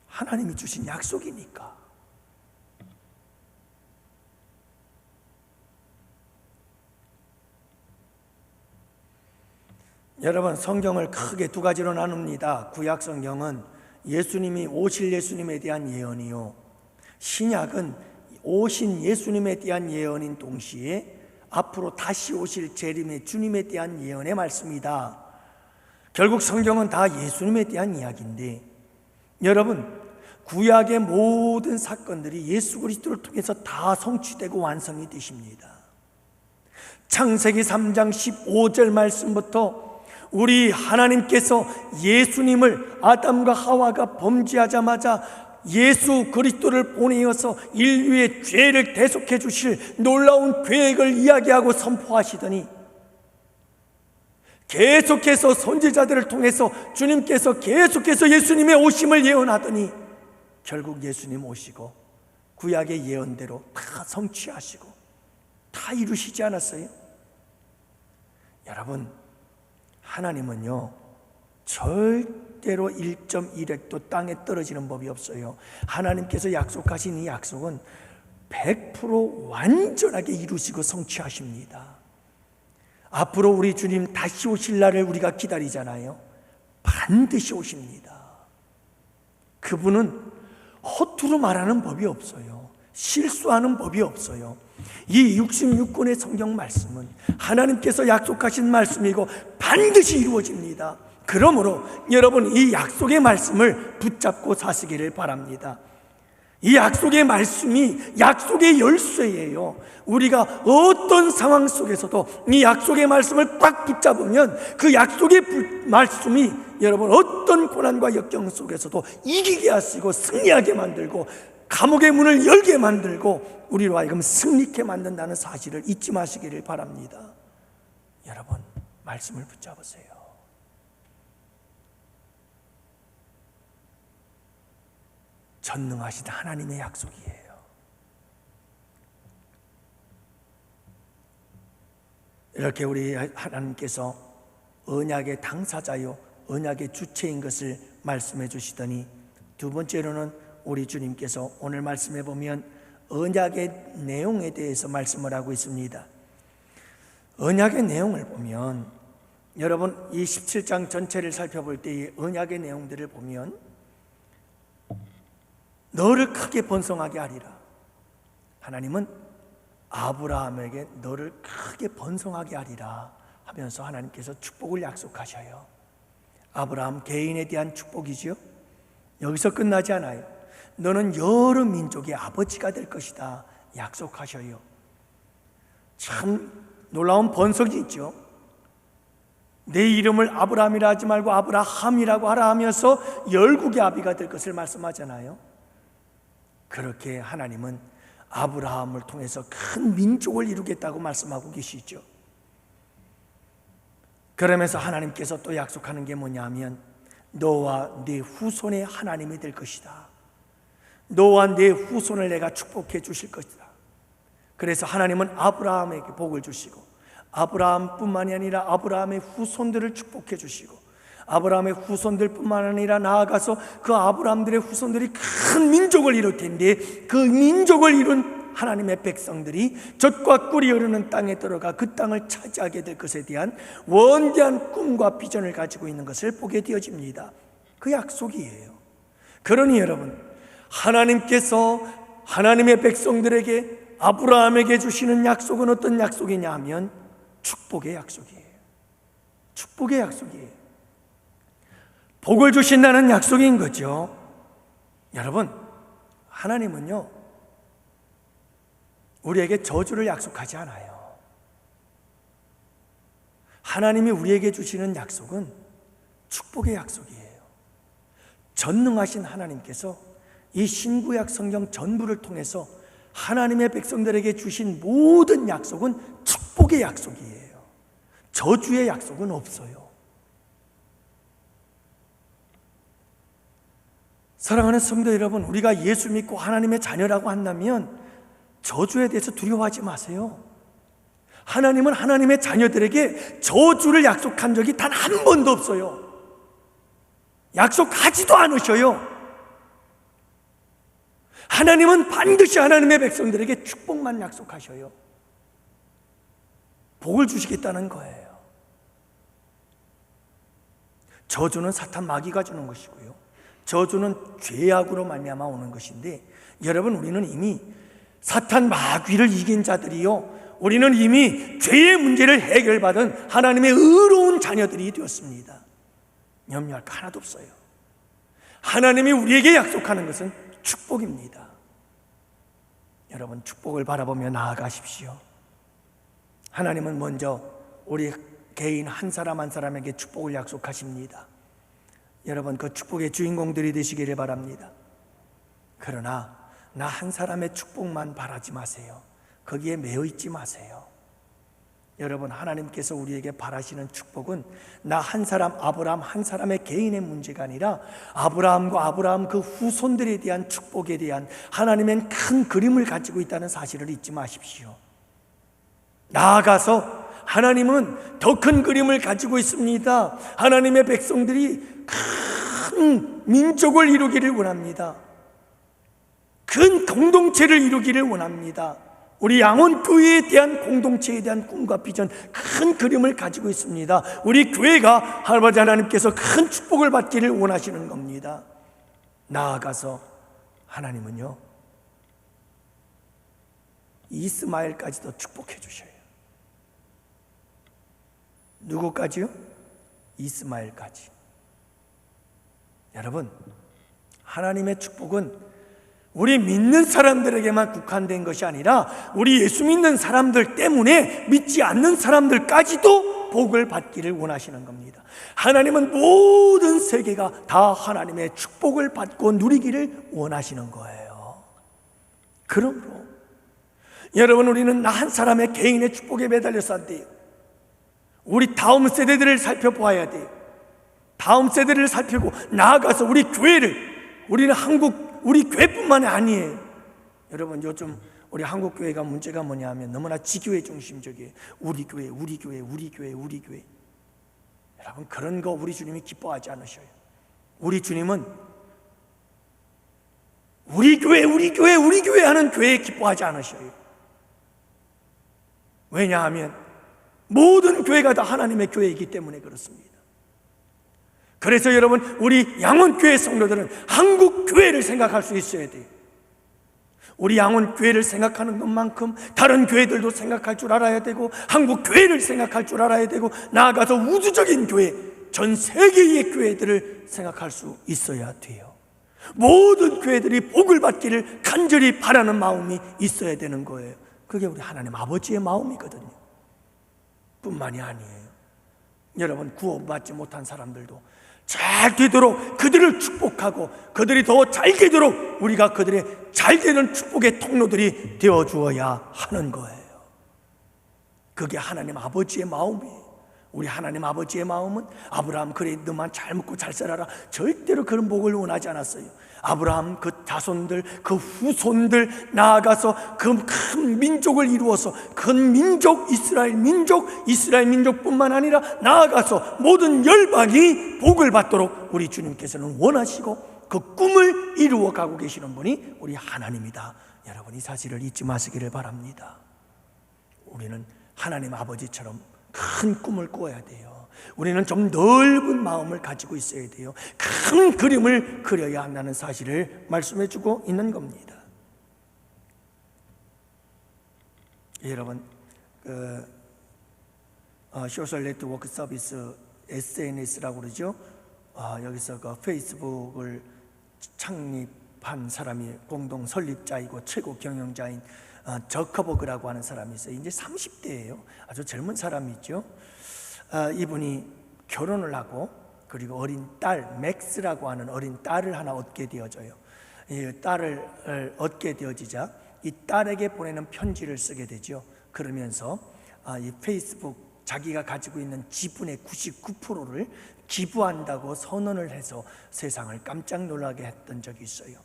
하나님이 주신 약속이니까. 여러분, 성경을 크게 두 가지로 나눕니다. 구약 성경은 예수님이 오실 예수님에 대한 예언이요, 신약은 오신 예수님에 대한 예언인 동시에 앞으로 다시 오실 재림의 주님에 대한 예언의 말씀이다. 결국 성경은 다 예수님에 대한 이야기인데, 여러분, 구약의 모든 사건들이 예수 그리스도를 통해서 다 성취되고 완성이 되십니다. 창세기 3장 15절 말씀부터 우리 하나님께서 예수님을 아담과 하와가 범죄하자마자 예수 그리스도를 보내어서 인류의 죄를 대속해 주실 놀라운 계획을 이야기하고 선포하시더니, 계속해서 선지자들을 통해서 주님께서 계속해서 예수님의 오심을 예언하더니 결국 예수님 오시고 구약의 예언대로 다 성취하시고 다 이루시지 않았어요? 여러분, 하나님은요, 절대로 1.1획도 땅에 떨어지는 법이 없어요. 하나님께서 약속하신 이 약속은 100% 완전하게 이루시고 성취하십니다. 앞으로 우리 주님 다시 오실 날을 우리가 기다리잖아요. 반드시 오십니다. 그분은 허투루 말하는 법이 없어요. 실수하는 법이 없어요. 이 66권의 성경 말씀은 하나님께서 약속하신 말씀이고 반드시 이루어집니다. 그러므로 여러분, 이 약속의 말씀을 붙잡고 사시기를 바랍니다. 이 약속의 말씀이 약속의 열쇠예요. 우리가 어떤 상황 속에서도 이 약속의 말씀을 꽉 붙잡으면 그 약속의 말씀이 여러분 어떤 고난과 역경 속에서도 이기게 하시고 승리하게 만들고 감옥의 문을 열게 만들고 우리로 하여금 승리케 만든다는 사실을 잊지 마시기를 바랍니다. 여러분, 말씀을 붙잡으세요. 전능하신 하나님의 약속이에요. 이렇게 우리 하나님께서 언약의 당사자요, 언약의 주체인 것을 말씀해 주시더니, 두 번째로는 우리 주님께서 오늘 말씀해 보면 언약의 내용에 대해서 말씀을 하고 있습니다. 언약의 내용을 보면 여러분, 이 17장 전체를 살펴볼 때 이 언약의 내용들을 보면 너를 크게 번성하게 하리라. 하나님은 아브라함에게 너를 크게 번성하게 하리라 하면서 하나님께서 축복을 약속하셔요. 아브라함 개인에 대한 축복이지요. 여기서 끝나지 않아요. 너는 여러 민족의 아버지가 될 것이다 약속하셔요. 참 놀라운 번성이 있죠. 내 이름을 아브라함이라 하지 말고 아브라함이라고 하라 하면서 열국의 아비가 될 것을 말씀하잖아요. 그렇게 하나님은 아브라함을 통해서 큰 민족을 이루겠다고 말씀하고 계시죠. 그러면서 하나님께서 또 약속하는 게 뭐냐면 너와 네 후손의 하나님이 될 것이다. 너와 네 후손을 내가 축복해 주실 것이다. 그래서 하나님은 아브라함에게 복을 주시고 아브라함뿐만이 아니라 아브라함의 후손들을 축복해 주시고 아브라함의 후손들뿐만 아니라 나아가서 그 아브라함들의 후손들이 큰 민족을 이룰 텐데 그 민족을 이룬 하나님의 백성들이 젖과 꿀이 흐르는 땅에 들어가 그 땅을 차지하게 될 것에 대한 원대한 꿈과 비전을 가지고 있는 것을 보게 되어집니다. 그 약속이에요. 그러니 여러분, 하나님께서 하나님의 백성들에게 아브라함에게 주시는 약속은 어떤 약속이냐 하면 축복의 약속이에요. 축복의 약속이에요. 복을 주신다는 약속인 거죠. 여러분, 하나님은요 우리에게 저주를 약속하지 않아요. 하나님이 우리에게 주시는 약속은 축복의 약속이에요. 전능하신 하나님께서 이 신구약 성경 전부를 통해서 하나님의 백성들에게 주신 모든 약속은 축복의 약속이에요. 저주의 약속은 없어요. 사랑하는 성도 여러분, 우리가 예수 믿고 하나님의 자녀라고 한다면 저주에 대해서 두려워하지 마세요. 하나님은 하나님의 자녀들에게 저주를 약속한 적이 단 한 번도 없어요. 약속하지도 않으셔요. 하나님은 반드시 하나님의 백성들에게 축복만 약속하셔요. 복을 주시겠다는 거예요. 저주는 사탄 마귀가 주는 것이고요, 저주는 죄악으로 말미암아 오는 것인데, 여러분, 우리는 이미 사탄 마귀를 이긴 자들이요, 우리는 이미 죄의 문제를 해결받은 하나님의 의로운 자녀들이 되었습니다. 염려할 거 하나도 없어요. 하나님이 우리에게 약속하는 것은 축복입니다. 여러분, 축복을 바라보며 나아가십시오. 하나님은 먼저 우리 개인 한 사람 한 사람에게 축복을 약속하십니다. 여러분, 그 축복의 주인공들이 되시기를 바랍니다. 그러나 나 한 사람의 축복만 바라지 마세요. 거기에 매여 있지 마세요. 여러분, 하나님께서 우리에게 바라시는 축복은 나 한 사람, 아브라함 한 사람의 개인의 문제가 아니라 아브라함과 아브라함 그 후손들에 대한 축복에 대한 하나님의 큰 그림을 가지고 있다는 사실을 잊지 마십시오. 나아가서 하나님은 더 큰 그림을 가지고 있습니다. 하나님의 백성들이 큰 민족을 이루기를 원합니다. 큰 공동체를 이루기를 원합니다. 우리 양원교회에 대한 공동체에 대한 꿈과 비전, 큰 그림을 가지고 있습니다. 우리 교회가 할아버지 하나님께서 큰 축복을 받기를 원하시는 겁니다. 나아가서 하나님은요, 이스마엘까지도 축복해 주셔요. 누구까지요? 이스마엘까지. 여러분, 하나님의 축복은 우리 믿는 사람들에게만 국한된 것이 아니라 우리 예수 믿는 사람들 때문에 믿지 않는 사람들까지도 복을 받기를 원하시는 겁니다. 하나님은 모든 세계가 다 하나님의 축복을 받고 누리기를 원하시는 거예요. 그러므로 여러분, 우리는 나 한 사람의 개인의 축복에 매달려서 안 돼요. 우리 다음 세대들을 살펴보아야 돼요. 다음 세대를 살피고 나아가서 우리 교회를, 우리는 우리 교회뿐만이 아니에요. 여러분, 요즘 우리 한국 교회가 문제가 뭐냐 하면 너무나 지교회 중심적이에요. 우리 교회, 우리 교회, 우리 교회, 우리 교회. 여러분, 그런 거 우리 주님이 기뻐하지 않으셔요. 우리 주님은 우리 교회, 우리 교회, 우리 교회 하는 교회에 기뻐하지 않으셔요. 왜냐하면 모든 교회가 다 하나님의 교회이기 때문에 그렇습니다. 그래서 여러분, 우리 양원교회 성도들은 한국교회를 생각할 수 있어야 돼요. 우리 양원교회를 생각하는 것만큼 다른 교회들도 생각할 줄 알아야 되고, 한국교회를 생각할 줄 알아야 되고, 나아가서 우주적인 교회, 전 세계의 교회들을 생각할 수 있어야 돼요. 모든 교회들이 복을 받기를 간절히 바라는 마음이 있어야 되는 거예요. 그게 우리 하나님 아버지의 마음이거든요. 뿐만이 아니에요. 여러분, 구원받지 못한 사람들도 잘 되도록 그들을 축복하고 그들이 더 잘 되도록 우리가 그들의 잘 되는 축복의 통로들이 되어 주어야 하는 거예요. 그게 하나님 아버지의 마음이에요. 우리 하나님 아버지의 마음은 아브라함 그래 너만 잘 먹고 잘 살아라, 절대로 그런 복을 원하지 않았어요. 아브라함 그 자손들, 그 후손들 나아가서 그 큰 민족을 이루어서 큰 민족 이스라엘 민족뿐만 아니라 나아가서 모든 열방이 복을 받도록 우리 주님께서는 원하시고 그 꿈을 이루어 가고 계시는 분이 우리 하나님이다. 여러분, 이 사실을 잊지 마시기를 바랍니다. 우리는 하나님 아버지처럼 큰 꿈을 꾸어야 돼요. 우리는 좀 넓은 마음을 가지고 있어야 돼요. 큰 그림을 그려야 한다는 사실을 말씀해 주고 있는 겁니다. 여러분, 소셜 네트워크 서비스 SNS라고 그러죠. 여기서 그 페이스북을 창립한 사람이 공동 설립자이고 최고 경영자인 저커버그라고 하는 사람이 있어요. 이제 30대예요. 아주 젊은 사람이죠. 이분이 결혼을 하고 그리고 어린 딸 맥스라고 하는 어린 딸을 하나 얻게 되어져요. 이 딸을 얻게 되어지자 이 딸에게 보내는 편지를 쓰게 되죠. 그러면서 이 페이스북 자기가 가지고 있는 지분의 99%를 기부한다고 선언을 해서 세상을 깜짝 놀라게 했던 적이 있어요.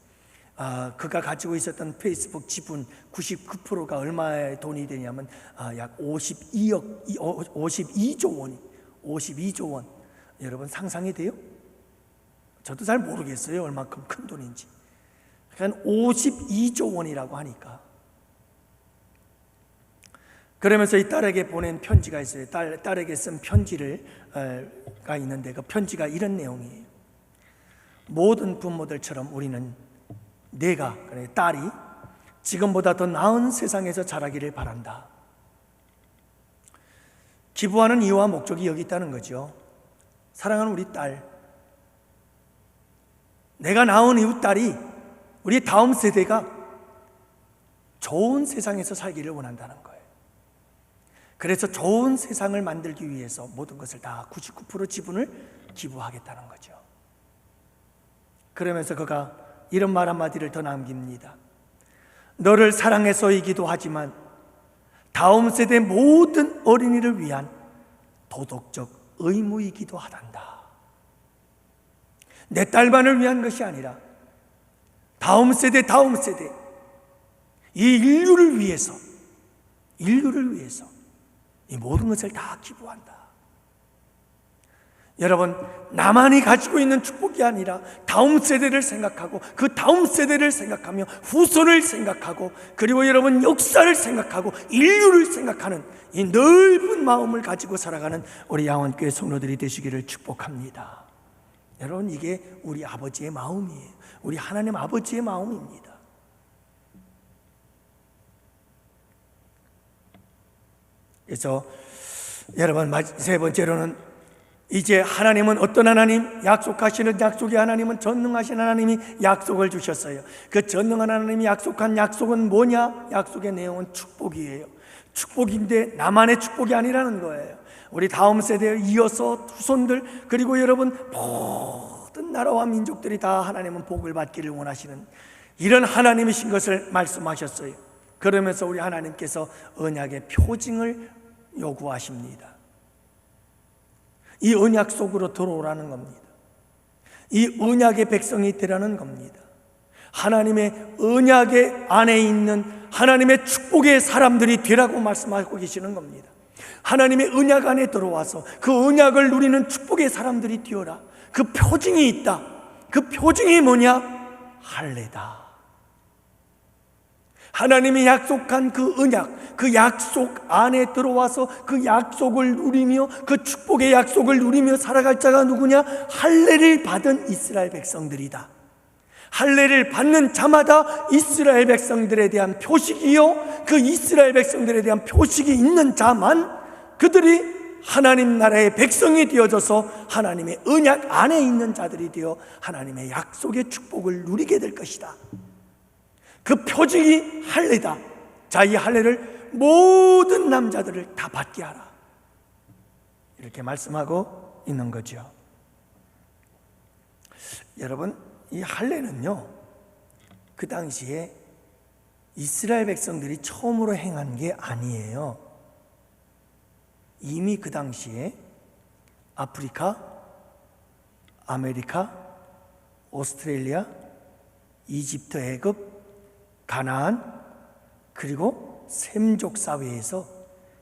그가 가지고 있었던 페이스북 지분 99%가 얼마의 돈이 되냐면 약 52조 원. 여러분, 상상이 돼요? 저도 잘 모르겠어요, 얼마큼 큰 돈인지. 그러니까 52조 원이라고 하니까. 그러면서 이 딸에게 보낸 편지가 있어요. 딸에게 쓴 편지가 있는데 그 편지가 이런 내용이에요. 모든 부모들처럼 우리는 내가, 딸이 지금보다 더 나은 세상에서 자라기를 바란다. 기부하는 이유와 목적이 여기 있다는 거죠. 사랑하는 우리 딸, 내가 낳은 이후 딸이, 우리 다음 세대가 좋은 세상에서 살기를 원한다는 거예요. 그래서 좋은 세상을 만들기 위해서 모든 것을 다 99% 지분을 기부하겠다는 거죠. 그러면서 그가 이런 말 한마디를 더 남깁니다. 너를 사랑해서이기도 하지만 다음 세대 모든 어린이를 위한 도덕적 의무이기도 하단다. 내 딸만을 위한 것이 아니라 다음 세대 이 인류를 위해서 이 모든 것을 다 기부한다. 여러분, 나만이 가지고 있는 축복이 아니라 다음 세대를 생각하고 그 다음 세대를 생각하며 후손을 생각하고 그리고 여러분 역사를 생각하고 인류를 생각하는 이 넓은 마음을 가지고 살아가는 우리 양원교회 성도들이 되시기를 축복합니다. 여러분, 이게 우리 아버지의 마음이에요. 우리 하나님 아버지의 마음입니다. 그래서 여러분, 세 번째로는 이제 하나님은 어떤 하나님? 약속하시는 약속의 하나님은 전능하신 하나님이 약속을 주셨어요. 그 전능한 하나님이 약속한 약속은 뭐냐? 약속의 내용은 축복이에요. 축복인데 나만의 축복이 아니라는 거예요. 우리 다음 세대에 이어서 후손들 그리고 여러분 모든 나라와 민족들이 다 하나님은 복을 받기를 원하시는 이런 하나님이신 것을 말씀하셨어요. 그러면서 우리 하나님께서 언약의 표징을 요구하십니다. 이 언약 속으로 들어오라는 겁니다. 이 언약의 백성이 되라는 겁니다. 하나님의 언약의 안에 있는 하나님의 축복의 사람들이 되라고 말씀하고 계시는 겁니다. 하나님의 언약 안에 들어와서 그 언약을 누리는 축복의 사람들이 되어라. 그 표징이 있다. 그 표징이 뭐냐? 할례다. 하나님이 약속한 그 언약, 그 약속 안에 들어와서 그 약속을 누리며 그 축복의 약속을 누리며 살아갈 자가 누구냐? 할례를 받은 이스라엘 백성들이다. 할례를 받는 자마다 이스라엘 백성들에 대한 표식이요, 그 이스라엘 백성들에 대한 표식이 있는 자만 그들이 하나님 나라의 백성이 되어져서 하나님의 언약 안에 있는 자들이 되어 하나님의 약속의 축복을 누리게 될 것이다. 그 표징이 할례다. 자, 이 할례를 모든 남자들을 다 받게 하라. 이렇게 말씀하고 있는 거죠. 여러분, 이 할례는요, 그 당시에 이스라엘 백성들이 처음으로 행한 게 아니에요. 이미 그 당시에 아프리카, 아메리카, 오스트레일리아, 이집트, 애굽, 가나안, 그리고 셈족 사회에서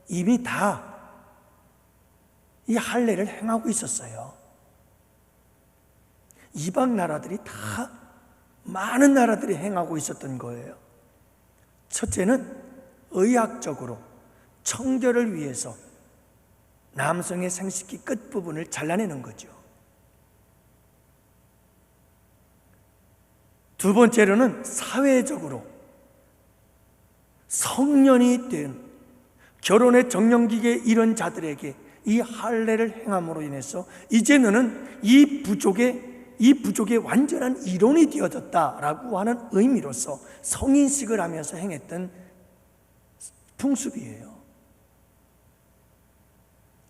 이미 다 이 할례를 행하고 있었어요. 이방 나라들이 다, 많은 나라들이 행하고 있었던 거예요. 첫째는 의학적으로 청결을 위해서 남성의 생식기 끝부분을 잘라내는 거죠. 두 번째로는 사회적으로 성년이 된 결혼의 정령기계에 이른 자들에게 이 할례를 행함으로 인해서 이제 너는 이 부족의 완전한 일원이 되어졌다라고 하는 의미로서 성인식을 하면서 행했던 풍습이에요.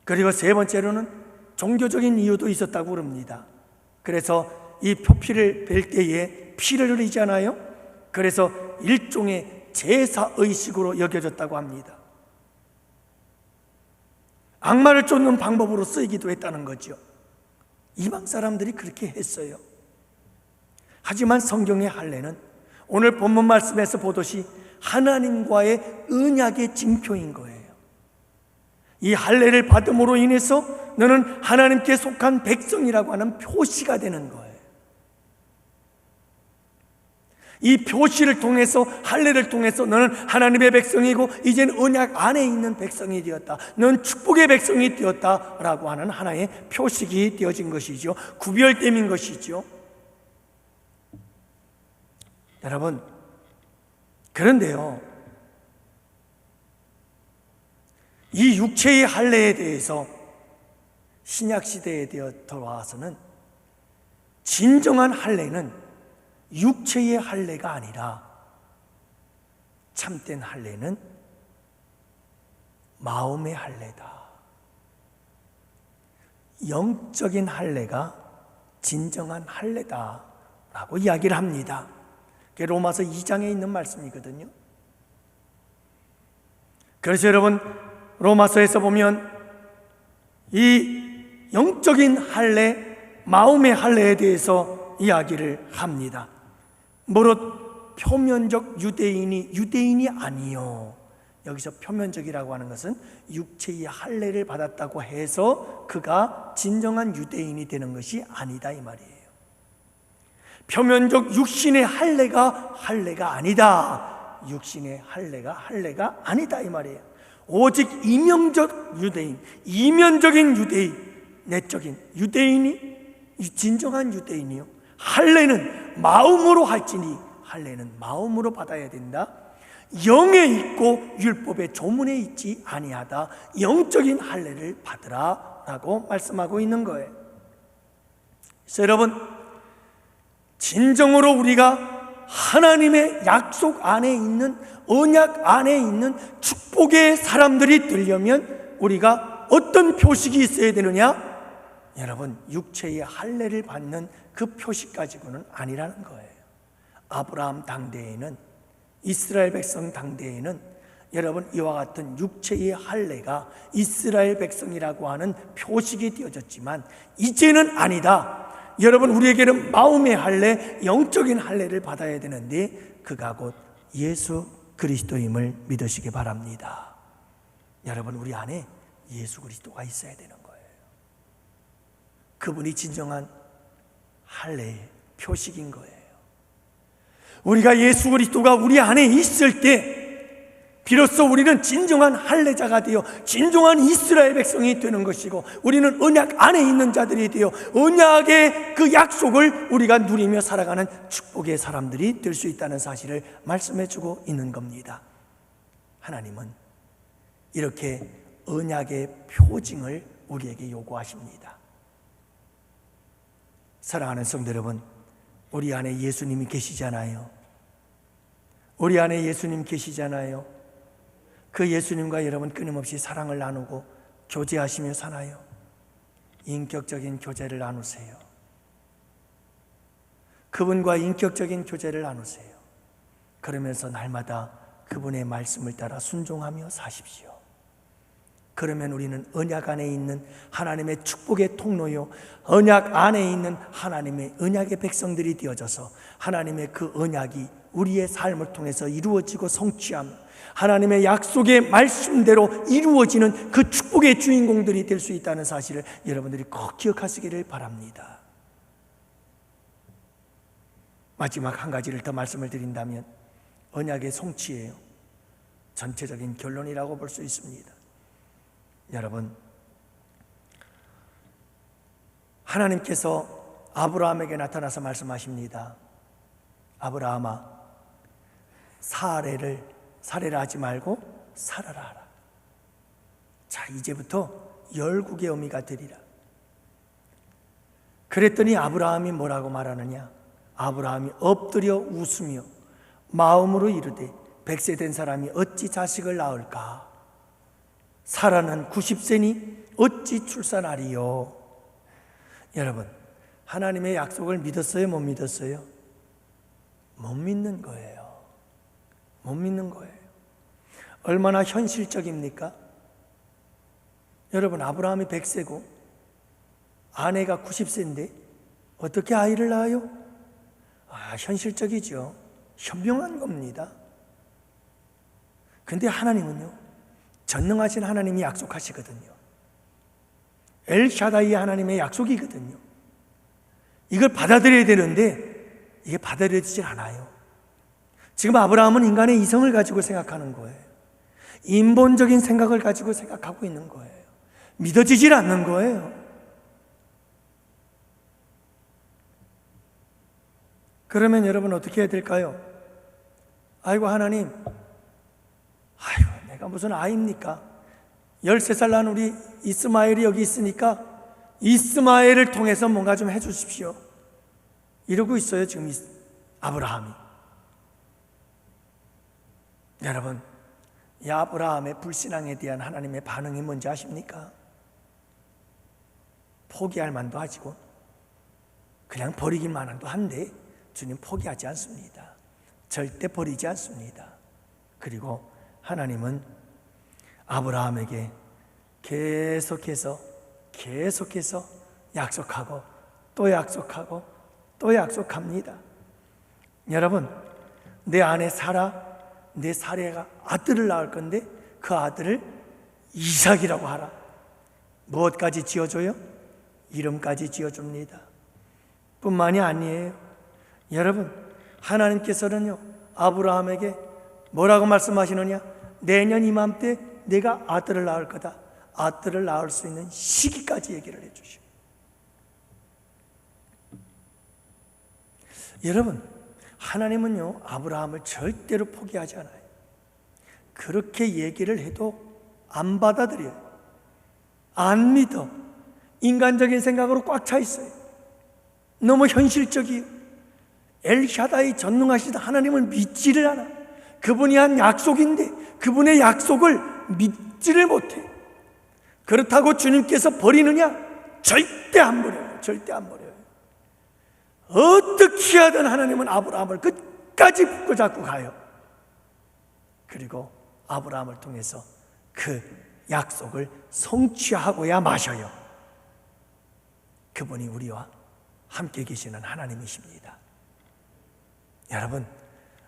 그리고 세 번째로는 종교적인 이유도 있었다고 그럽니다. 그래서 이 표피를 벨 때에 피를 흘리잖아요. 그래서 일종의 제사의식으로 여겨졌다고 합니다. 악마를 쫓는 방법으로 쓰이기도 했다는 거죠. 이방 사람들이 그렇게 했어요. 하지만 성경의 할례는 오늘 본문 말씀에서 보듯이 하나님과의 언약의 징표인 거예요. 이 할례를 받음으로 인해서 너는 하나님께 속한 백성이라고 하는 표시가 되는 거예요. 이 표시를 통해서, 할례를 통해서 너는 하나님의 백성이고 이제는 언약 안에 있는 백성이 되었다, 너는 축복의 백성이 되었다라고 하는 하나의 표식이 되어진 것이죠. 구별됨인 것이죠. 여러분, 그런데요, 이 육체의 할례에 대해서 신약시대에 들어와서는 진정한 할례는 육체의 할례가 아니라 참된 할례는 마음의 할례다. 영적인 할례가 진정한 할례다라고 이야기를 합니다. 그게 로마서 2장에 있는 말씀이거든요. 그래서 여러분, 로마서에서 보면 이 영적인 할례, 마음의 할례에 대해서 이야기를 합니다. 무릇 표면적 유대인이 아니요. 여기서 표면적이라고 하는 것은 육체의 할례를 받았다고 해서 그가 진정한 유대인이 되는 것이 아니다 이 말이에요. 표면적 육신의 할례가 아니다. 육신의 할례가 아니다 이 말이에요. 오직 이면적인 유대인, 내적인 유대인이 진정한 유대인이요. 할례는 마음으로 할지니, 할례는 마음으로 받아야 된다. 영에 있고 율법의 조문에 있지 아니하다. 영적인 할례를 받으라 라고 말씀하고 있는 거예요. 그래서 여러분, 진정으로 우리가 하나님의 약속 안에 있는, 언약 안에 있는 축복의 사람들이 되려면 우리가 어떤 표식이 있어야 되느냐? 여러분, 육체의 할례를 받는 그 표식 가지고는 아니라는 거예요. 아브라함 당대에는, 이스라엘 백성 당대에는 여러분, 이와 같은 육체의 할례가 이스라엘 백성이라고 하는 표식이 되어졌지만 이제는 아니다. 여러분, 우리에게는 마음의 할례, 영적인 할례를 받아야 되는데 그가 곧 예수 그리스도임을 믿으시기 바랍니다. 여러분, 우리 안에 예수 그리스도가 있어야 되는 거예요. 그분이 진정한 할례의 표식인 거예요. 우리가 예수 그리스도가 우리 안에 있을 때 비로소 우리는 진정한 할례자가 되어 진정한 이스라엘 백성이 되는 것이고, 우리는 언약 안에 있는 자들이 되어 언약의 그 약속을 우리가 누리며 살아가는 축복의 사람들이 될 수 있다는 사실을 말씀해 주고 있는 겁니다. 하나님은 이렇게 언약의 표징을 우리에게 요구하십니다. 사랑하는 성도 여러분, 우리 안에 예수님이 계시잖아요. 우리 안에 예수님 계시잖아요. 그 예수님과 여러분 끊임없이 사랑을 나누고 교제하시며 사나요? 인격적인 교제를 나누세요. 그분과 인격적인 교제를 나누세요. 그러면서 날마다 그분의 말씀을 따라 순종하며 사십시오. 그러면 우리는 언약 안에 있는 하나님의 축복의 통로요, 언약 안에 있는 하나님의 언약의 백성들이 되어져서 하나님의 그 언약이 우리의 삶을 통해서 이루어지고 성취하며 하나님의 약속의 말씀대로 이루어지는 그 축복의 주인공들이 될 수 있다는 사실을 여러분들이 꼭 기억하시기를 바랍니다. 마지막 한 가지를 더 말씀을 드린다면 언약의 성취예요. 전체적인 결론이라고 볼 수 있습니다. 여러분, 하나님께서 아브라함에게 나타나서 말씀하십니다. 아브라함아, 살해를 하지 말고 살아라 하라. 자, 이제부터 열국의 어미가 되리라. 그랬더니 아브라함이 뭐라고 말하느냐? 아브라함이 엎드려 웃으며 마음으로 이르되 100세 된 사람이 어찌 자식을 낳을까? 사라는 90세니 어찌 출산하리요? 여러분, 하나님의 약속을 믿었어요? 못 믿었어요? 못 믿는 거예요. 못 믿는 거예요. 얼마나 현실적입니까? 여러분, 아브라함이 100세고 아내가 90세인데 어떻게 아이를 낳아요? 현실적이죠. 현명한 겁니다. 근데 하나님은요, 전능하신 하나님이 약속하시거든요. 엘샤다이 하나님의 약속이거든요. 이걸 받아들여야 되는데 이게 받아들여지질 않아요. 지금 아브라함은 인간의 이성을 가지고 생각하는 거예요. 인본적인 생각을 가지고 생각하고 있는 거예요. 믿어지질 않는 거예요. 그러면 여러분 어떻게 해야 될까요? 아이고 하나님, 아이고 내가 무슨 아이입니까? 13살 난 우리 이스마엘이 여기 있으니까 이스마엘을 통해서 뭔가 좀 해주십시오. 이러고 있어요 지금 아브라함이. 여러분, 이 아브라함의 불신앙에 대한 하나님의 반응이 뭔지 아십니까? 포기할 만도 하지고 그냥 버리기만 한도 한데 주님 포기하지 않습니다. 절대 버리지 않습니다. 그리고 하나님은 아브라함에게 계속해서 약속하고 또 약속하고 또 약속합니다. 여러분, 내 아내 사라, 내 사례가 아들을 낳을 건데 그 아들을 이삭이라고 하라. 무엇까지 지어줘요? 이름까지 지어줍니다. 뿐만이 아니에요. 여러분, 하나님께서는요 아브라함에게 뭐라고 말씀하시느냐? 내년 이맘때 내가 아들을 낳을 거다. 아들을 낳을 수 있는 시기까지 얘기를 해주시오. 여러분, 하나님은요 아브라함을 절대로 포기하지 않아요. 그렇게 얘기를 해도 안 받아들여요. 안 믿어. 인간적인 생각으로 꽉 차 있어요. 너무 현실적이에요. 엘샤다이 전능하신 하나님을 믿지를 않아. 그분이 한 약속인데 그분의 약속을 믿지를 못해. 그렇다고 주님께서 버리느냐? 절대 안 버려요. 절대 안 버려요. 어떻게 하든 하나님은 아브라함을 끝까지 붙고 잡고 가요. 그리고 아브라함을 통해서 그 약속을 성취하고야 마셔요. 그분이 우리와 함께 계시는 하나님이십니다. 여러분,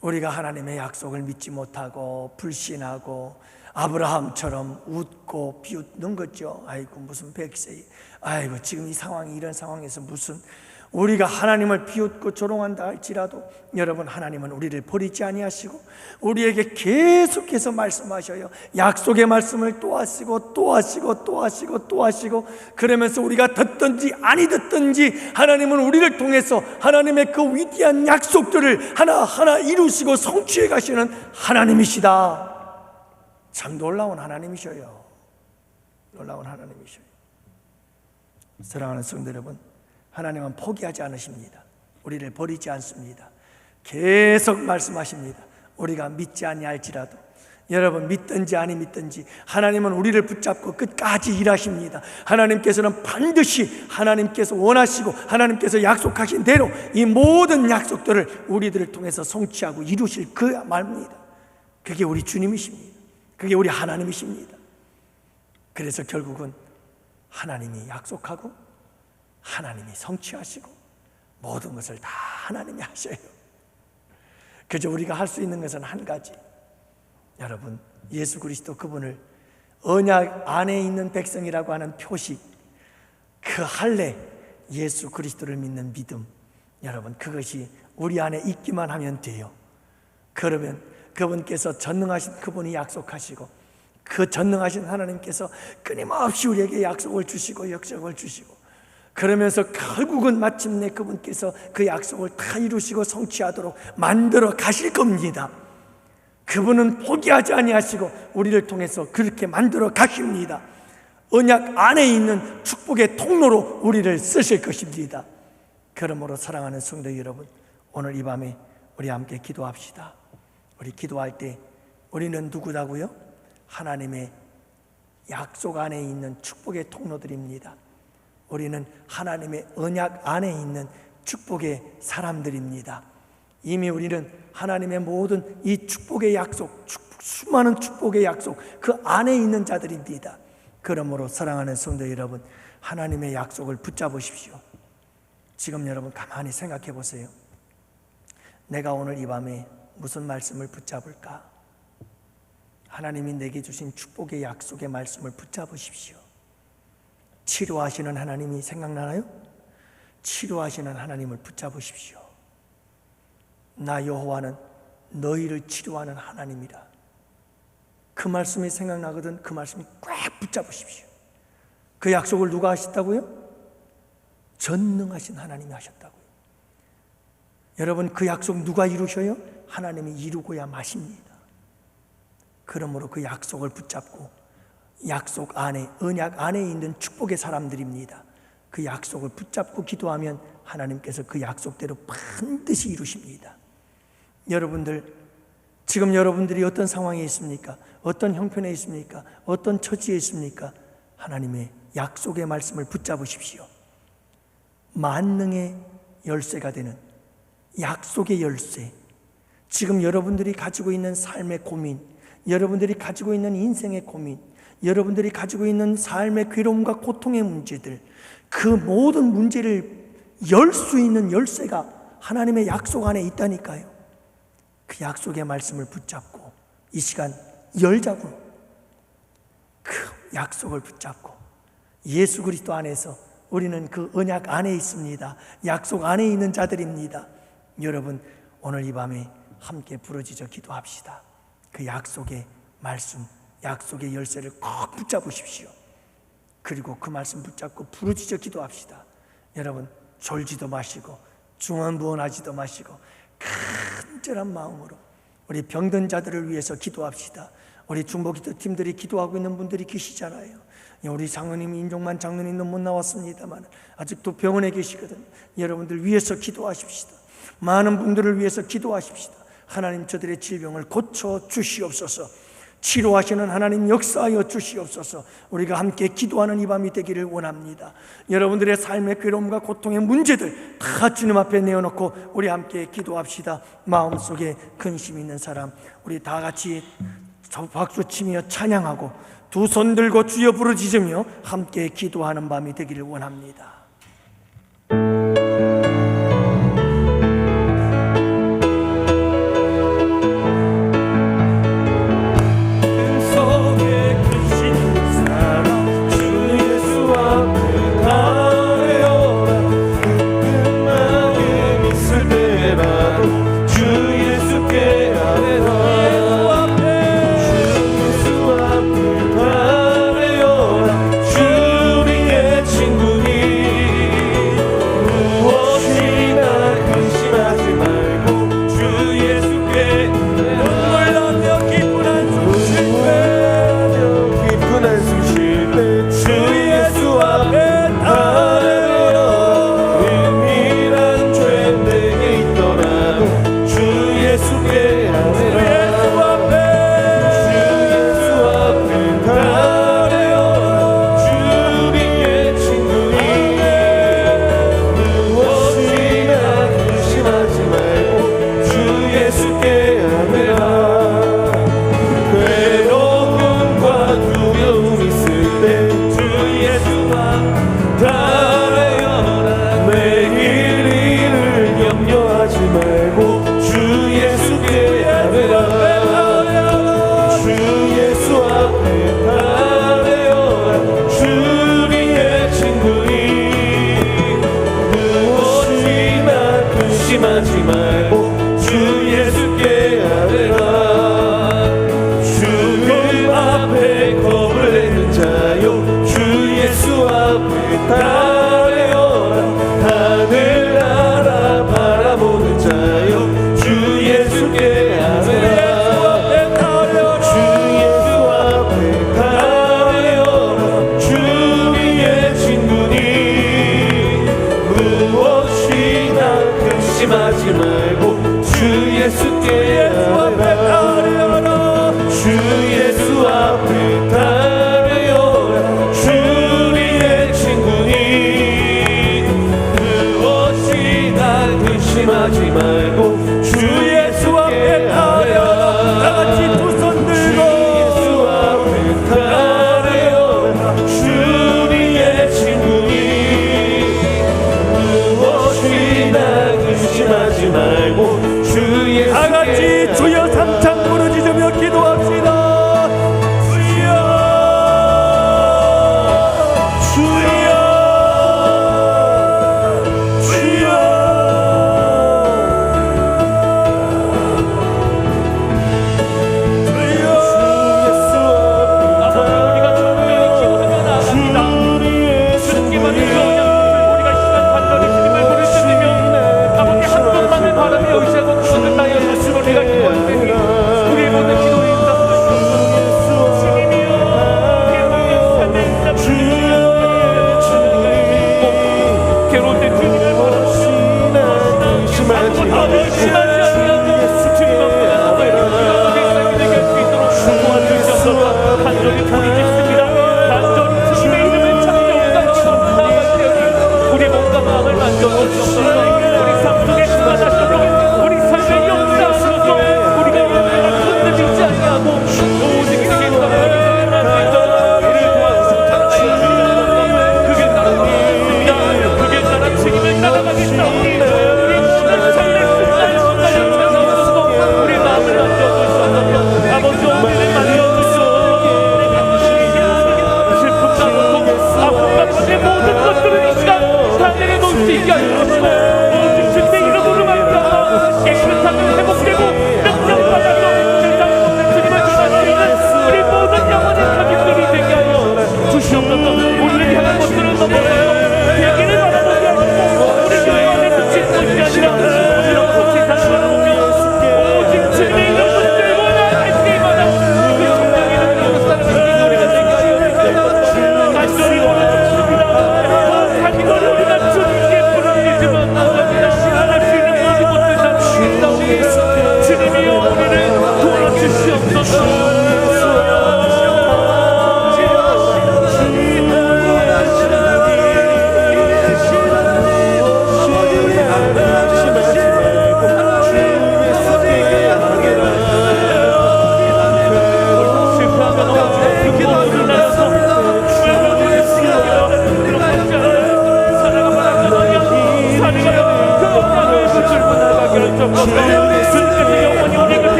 우리가 하나님의 약속을 믿지 못하고 불신하고 아브라함처럼 웃고 비웃는 거죠. 아이고 무슨 100세, 아이고 지금 이 상황이 이런 상황에서 무슨, 우리가 하나님을 비웃고 조롱한다 할지라도 여러분, 하나님은 우리를 버리지 아니하시고 우리에게 계속해서 말씀하셔요. 약속의 말씀을 또 하시고 또 하시고 또 하시고 또 하시고, 그러면서 우리가 듣든지 아니 듣든지 하나님은 우리를 통해서 하나님의 그 위대한 약속들을 하나하나 이루시고 성취해 가시는 하나님이시다. 참 놀라운 하나님이셔요. 놀라운 하나님이셔요. 사랑하는 성도 여러분, 하나님은 포기하지 않으십니다. 우리를 버리지 않습니다. 계속 말씀하십니다. 우리가 믿지 아니할지라도, 여러분 믿든지 아니 믿든지 하나님은 우리를 붙잡고 끝까지 일하십니다. 하나님께서는 반드시 하나님께서 원하시고 하나님께서 약속하신 대로 이 모든 약속들을 우리들을 통해서 성취하고 이루실 그 말입니다. 그게 우리 주님이십니다. 그게 우리 하나님이십니다. 그래서 결국은 하나님이 약속하고 하나님이 성취하시고 모든 것을 다 하나님이 하셔요. 그저 우리가 할 수 있는 것은 한 가지, 여러분, 예수 그리스도 그분을 언약 안에 있는 백성이라고 하는 표식, 그 할례, 예수 그리스도를 믿는 믿음, 여러분, 그것이 우리 안에 있기만 하면 돼요. 그러면 그분께서 전능하신 그분이 약속하시고 그 전능하신 하나님께서 끊임없이 우리에게 약속을 주시고 역적을 주시고, 그러면서 결국은 마침내 그분께서 그 약속을 다 이루시고 성취하도록 만들어 가실 겁니다. 그분은 포기하지 아니하시고 우리를 통해서 그렇게 만들어 가십니다. 언약 안에 있는 축복의 통로로 우리를 쓰실 것입니다. 그러므로 사랑하는 성도 여러분, 오늘 이 밤에 우리 함께 기도합시다. 우리 기도할 때 우리는 누구라고요? 하나님의 약속 안에 있는 축복의 통로들입니다. 우리는 하나님의 언약 안에 있는 축복의 사람들입니다. 이미 우리는 하나님의 모든 이 축복의 약속, 수많은 축복의 약속 그 안에 있는 자들입니다. 그러므로 사랑하는 성도 여러분, 하나님의 약속을 붙잡으십시오. 지금 여러분 가만히 생각해 보세요. 내가 오늘 이 밤에 무슨 말씀을 붙잡을까? 하나님이 내게 주신 축복의 약속의 말씀을 붙잡으십시오. 치료하시는 하나님이 생각나나요? 치료하시는 하나님을 붙잡으십시오. 나 여호와는 너희를 치료하는 하나님이라. 그 말씀이 생각나거든. 그 말씀이 꽉 붙잡으십시오. 그 약속을 누가 하셨다고요? 전능하신 하나님이 하셨다고요. 여러분, 그 약속 누가 이루셔요? 하나님이 이루고야 마십니다. 그러므로 그 약속을 붙잡고 약속 안에, 언약 안에 있는 축복의 사람들입니다. 그 약속을 붙잡고 기도하면 하나님께서 그 약속대로 반드시 이루십니다. 여러분들, 지금 여러분들이 어떤 상황에 있습니까? 어떤 형편에 있습니까? 어떤 처지에 있습니까? 하나님의 약속의 말씀을 붙잡으십시오. 만능의 열쇠가 되는 약속의 열쇠, 지금 여러분들이 가지고 있는 삶의 고민, 여러분들이 가지고 있는 인생의 고민, 여러분들이 가지고 있는 삶의 괴로움과 고통의 문제들, 그 모든 문제를 열 수 있는 열쇠가 하나님의 약속 안에 있다니까요. 그 약속의 말씀을 붙잡고 이 시간 열자고, 그 약속을 붙잡고 예수 그리스도 안에서 우리는 그 언약 안에 있습니다. 약속 안에 있는 자들입니다. 여러분, 오늘 이 밤에 함께 부르짖어 기도합시다. 그 약속의 말씀, 약속의 열쇠를 꼭 붙잡으십시오. 그리고 그 말씀 붙잡고 부르짖어 기도합시다. 여러분, 졸지도 마시고 중언부언하지도 마시고 간절한 마음으로 우리 병든 자들을 위해서 기도합시다. 우리 중보기도 팀들이 기도하고 있는 분들이 계시잖아요. 우리 장로님, 인종만 장로님도 못 나왔습니다만 아직도 병원에 계시거든요. 여러분들 위해서 기도하십시다. 많은 분들을 위해서 기도하십시다. 하나님, 저들의 질병을 고쳐 주시옵소서. 치료하시는 하나님 역사하여 주시옵소서. 우리가 함께 기도하는 이 밤이 되기를 원합니다. 여러분들의 삶의 괴로움과 고통의 문제들 다 주님 앞에 내어놓고 우리 함께 기도합시다. 마음속에 근심 있는 사람, 우리 다 같이 박수치며 찬양하고 두 손 들고 주여 부르짖으며 함께 기도하는 밤이 되기를 원합니다. 친구니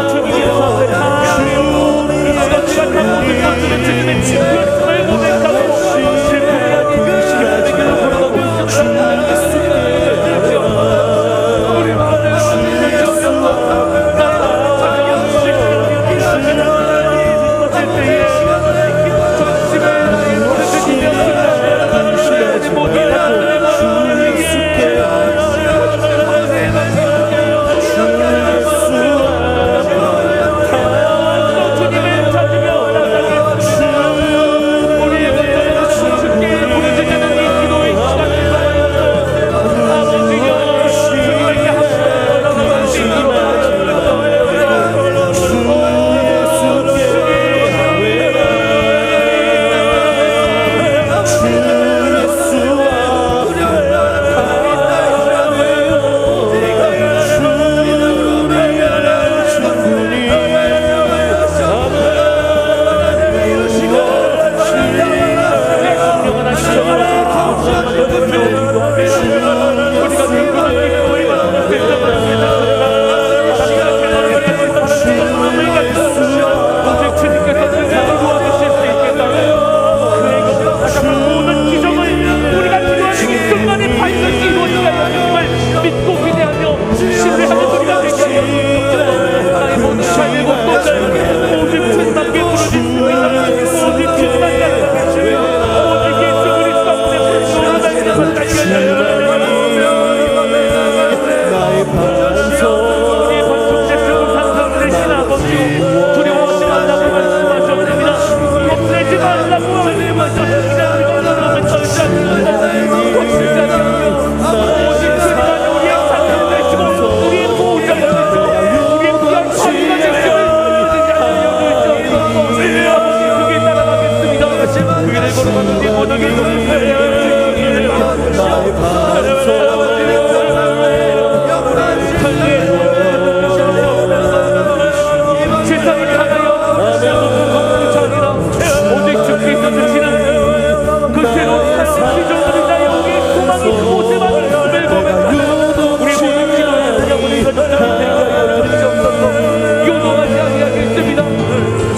주님의 손을 찬양하며 이것과 같은 모든 것들은 주님의 진실을 고백하고 실패하기 시간을 걸어가고 있습니다. 우리 마음을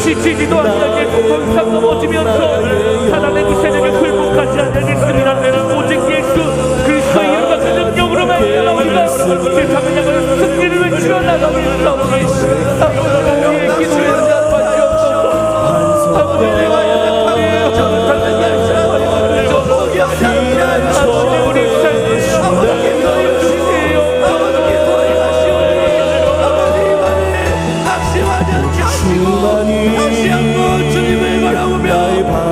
지치지도 않게 고통상 넘어지면서 사단의 그 세력을 굴복하지 않겠습니다. 오직 예수 그리스도의 이름과 그 능력으로 말미암아 우리가 세상을 향하여 승리를 외치며 나가겠사오니 우리의 기도에 응답하시옵소서. 우리 삶을 인도하여 주세요. 주님을 바라보며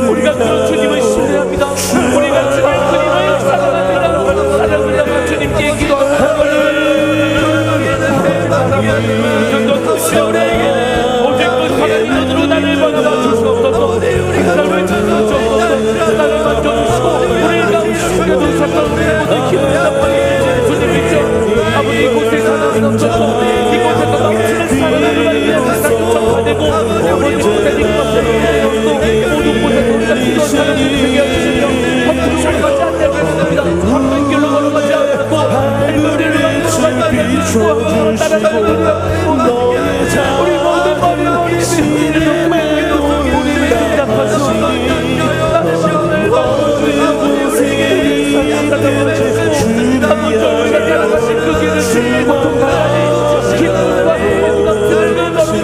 우리가 그런 주님을 신뢰합니다. 우리가 주님의 그리스도를 사랑합니다. 사랑을 담아 주님께 기도합니다. 오직 그 사랑의 눈으로 나를 바라봐 주시옵소서. 나를 찾아주시옵소서. 나를 만져주시고 우리를 가운데 숨겨주셔서 모든 기도를 담아주시는 주님이죠. 아버지 이곳에 사랑이 넘쳐서 이곳에서 넘치는 사랑을 말미암아 세상이 전파되고 우리 곳에 모든 곳에 우리가 기도한 사랑을 되게 해주시며 헛구름을 가지 않게 하겠습니다. 헛된 길로 걸어가지 않고 우리를 만들어가지 않고 따라가는 우리 모든 머리를 우리를 생각하시고 나를 시험을 나가신 그 길을 즐기고 통과하니 기쁨과 행복과 들을 넘치는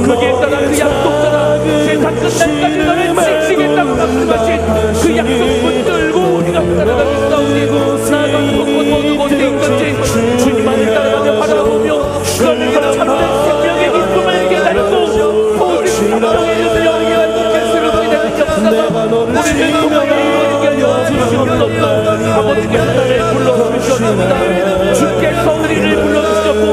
그에 따라 그 약속 따라 세상 끝날까지 너를 지키겠다고 말씀하신 그 약속 붙들고 우리가 따라가겠사오니 나아가는 곳곳 모든 곳에 있든지 주님만을 따라가며 바라보며 그러면서 참된 생명의 기쁨을 깨닫고 오직 성령의 능력이 계시를 기다리는 역사가 우리를 통하여 이루게 하여 주시옵소서. 아버지께서 나를 불러주셨습니다. 주께서 우리를 불러주셨고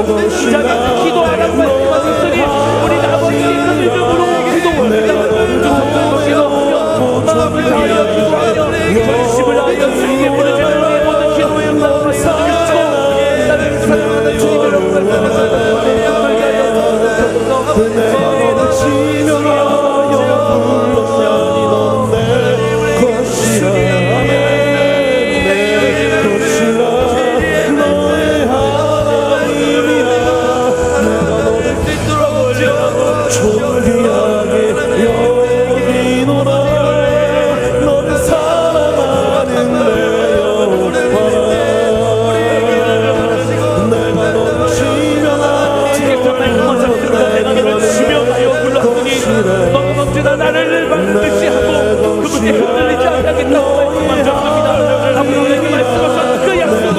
자기는 기도하라고 말씀하셨으니 우리 아버지 그 믿음으로 기도합니다. 기도하며 마음을 다하여 기도하며 전심을 다하여 주님께 부르짖는 우리의 모든 기도에 응답하시고 나를 사랑하는 주님이라고 말씀하셨습니다. 나를 반드시 하고 그분이 흔들리지 않겠다고 말씀하셨습니다. 앞으로 우리에게 말씀하신 그 약속을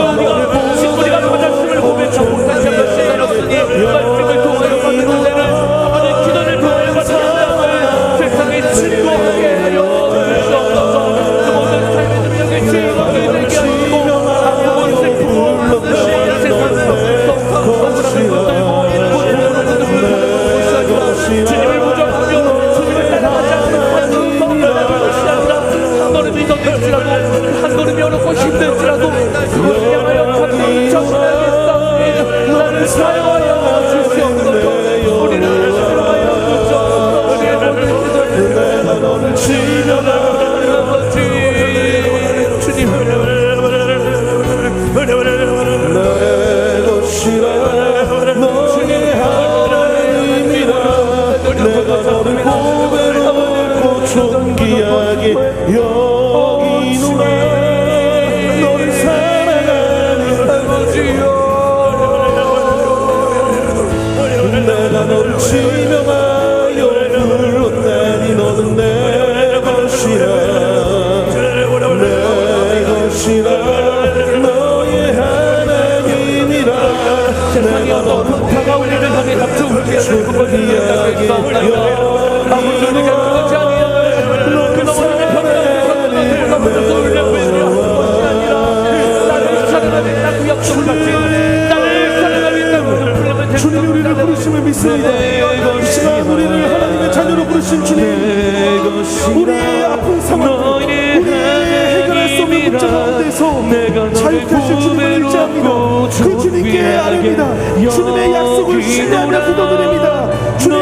우리가 받았음을 고백하고 다시 한번 시간없으니 말씀을 통하여 받는 은혜를 아버지 기도를 통하여 받는다고 세상에 즐거워하게 하여 주시옵소서. 그 모든 삶의 능력에 즐겁게 되게 하시고 아무것을 슬픔을 세상에서 억울함을 붙들고 주님을 부정하며 한 걸음이 어렵고 힘들지라도 그것을 향하여 감동을 전하겠사오니 나를 사용하여 주시옵소서. 우리를 사용하여 주시옵소서. 내가 너를 지면하는 아버지 주님 내 것이라 너의 하나님이라 내가 너를 고백하고 존귀하게 여기노라. 너를 사랑하는 아버지여 내가 너를 지명하여 불렀나니 너는 내 것이라 내 것이라 너의 하나님이라. 세상에 어떤 풍파가 우리를 향해 닥쳐오게 하는 그것을 생각했사옵나이다. 아무도 우리가 그것이 아니야. 그 너무나 편안한 너무나 놀라고 것이 아니라 나를 사랑하겠다고 약속을 받지 나를 사랑하겠다고 부르면 주님이 우리를 부르심을 믿습니다. 하지만 우리를 하나님의 자녀로 부르신 주님 우리의 아픈 상황, 우리의 해결할 수 없는 문제 가운데서 자유케 하실 주님을 의지합니다. 그 주님께 아뢰입니다. 주님의 약속을 신뢰하며 기도드립니다. 주님,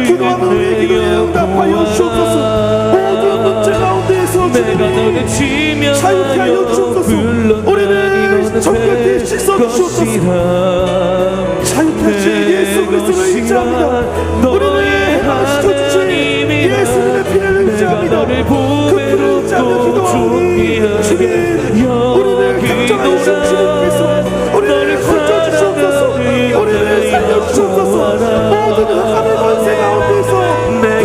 기도하는 우리의 기도에 응답하여 주옵소서. 모든 문제 가운데에서 주님이 자유케 하여 주옵소서. 우리를 정결케 씻어주옵소서. 자유케 하실 예수 그리스도를 의지합니다. 우리를 해방시켜주신 예수님의 피를 의지합니다. 그 피를 의지하며 기도하오니 주님, 우리를 걱정하신 주님께서 우리를 건져주시옵소서. 우리를 살려주시옵소서. 모든 흑암의 권세 가운데서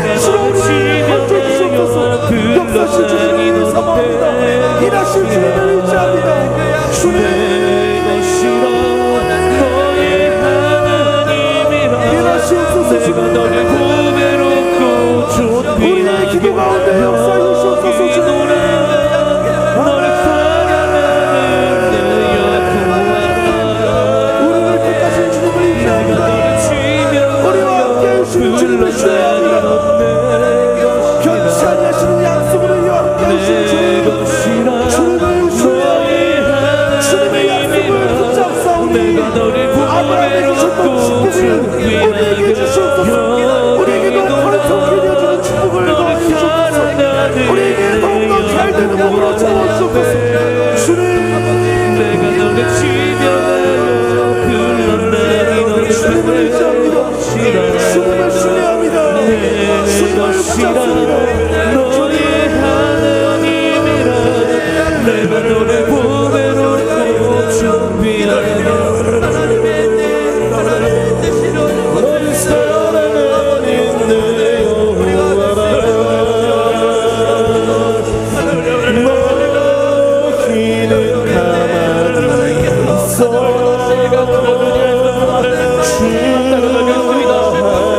빛으로 우리를 건져주시옵소서. 역사하실 주님을 사모합니다. 일하실 주님을 의지합니다. 주님, 우리의 기도 가운데 역사해 주시옵소서. 주님, 우리를 택하신 주님을 인정합니다. 우리와 함께 해주시는 주님을 신뢰합니다. 변치 아니하시는 약속으로 함께 해주시는 주님을 신뢰합니다. 주님의 약속을 붙잡사오니 아브라함에게 주셨던 축복을 우리에게 주시옵소서. 우리에게도 거룩하게 되어주는 축복을 더하시옵소서. 우리에게 더욱더 잘되는 몸으로 채워주옵소서. 주님, 주님을 의지합니다. 주님을 신뢰합니다. 주님을 붙잡습니다. 내가 너를 보배로 준비하며 너를 사랑하는 내 여호와라. 너희는 가만히 있어.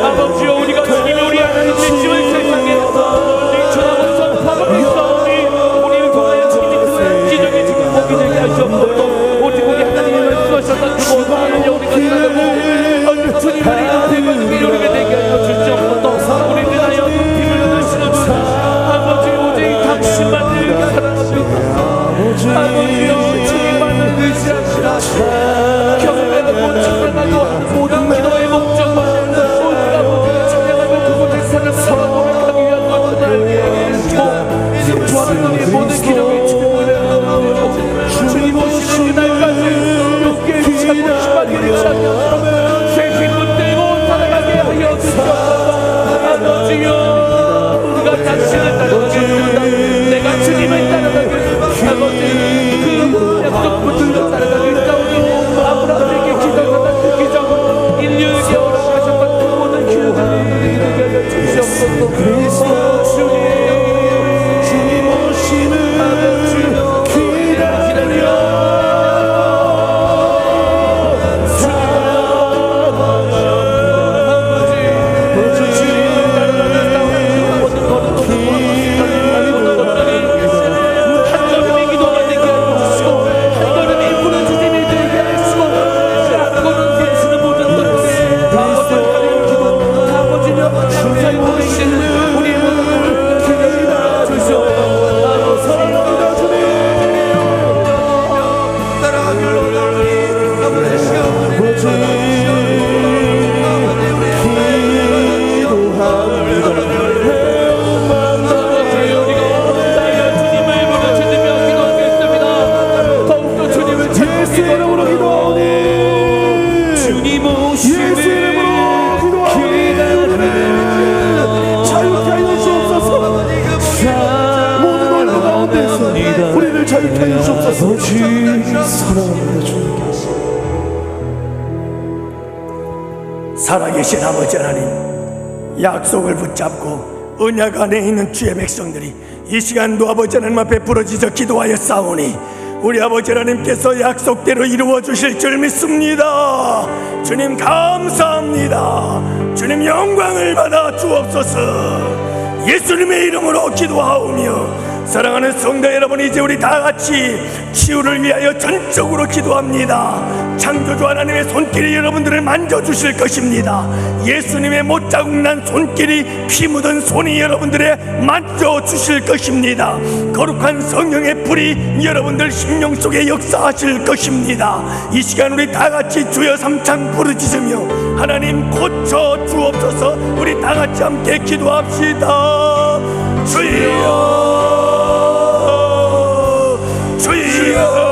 아버지여, 우리가 주님의 우리 하나님 되심을 세상에 전하고 선포하고 있사오니 우리를 통하여 주님의 기적이 지금 보게 되게 하시옵소서. 오직 우리 하나님의 말씀하셨던 그곳 하나님 우리가 살아가고 주님의 이름 이루게 되게 하여 주시옵소서. 우리를 하여 높임을 하시는 분 아버지, 오직 당신만을 사랑합니다. 아버지여, 주님만을 의지합니다. 경배하고 찬양하고 모든 기도의 목적은 오직 아버지를 찬양하며 그곳에 사는 사람을 가기 위한 것을 알게 주하는 우리의 모든 기도에 주님 오시는 그날까지 용기를 차고 심하기를 차며 새 힘을 떼고 살아가게 하여 주시옵소서. 아버지여, 우리가 당신을 따라가겠습니다. 내가 주님을 따라가겠습니다. 아버지, 그 약속 붙들고 따라가겠사오니 아브라함에게 기도하던 그 기적은 인류에게 허락하셨던 그 모든 기도를 이루게 하여 주시옵소서. 그리스도 주님 오시는 우리를 자유케 하여 주옵소서. 사랑합니다. 주님께서 살아계신 아버지 하나님, 약속을 붙잡고 언약 안에 있는 주의 백성들이 이 시간도 아버지 하나님 앞에 부르짖어 기도하여 싸우니 우리 아버지 하나님께서 약속대로 이루어 주실 줄 믿습니다. 주님 감사합니다. 주님 영광을 받아 주옵소서. 예수님의 이름으로 기도하오며 사랑하는 성도 여러분, 이제 우리 다 같이 치유를 위하여 전적으로 기도합니다. 창조주 하나님의 손길이 여러분들을 만져주실 것입니다. 예수님의 못자국 난 손길이 피 묻은 손이 여러분들의 만져주실 것입니다. 거룩한 성령의 불이 여러분들 심령 속에 역사하실 것입니다. 이 시간 우리 다 같이 주여 삼창 부르짖으며 하나님 고쳐 주옵소서. 우리 다 같이 함께 기도합시다. 주여 주여 주여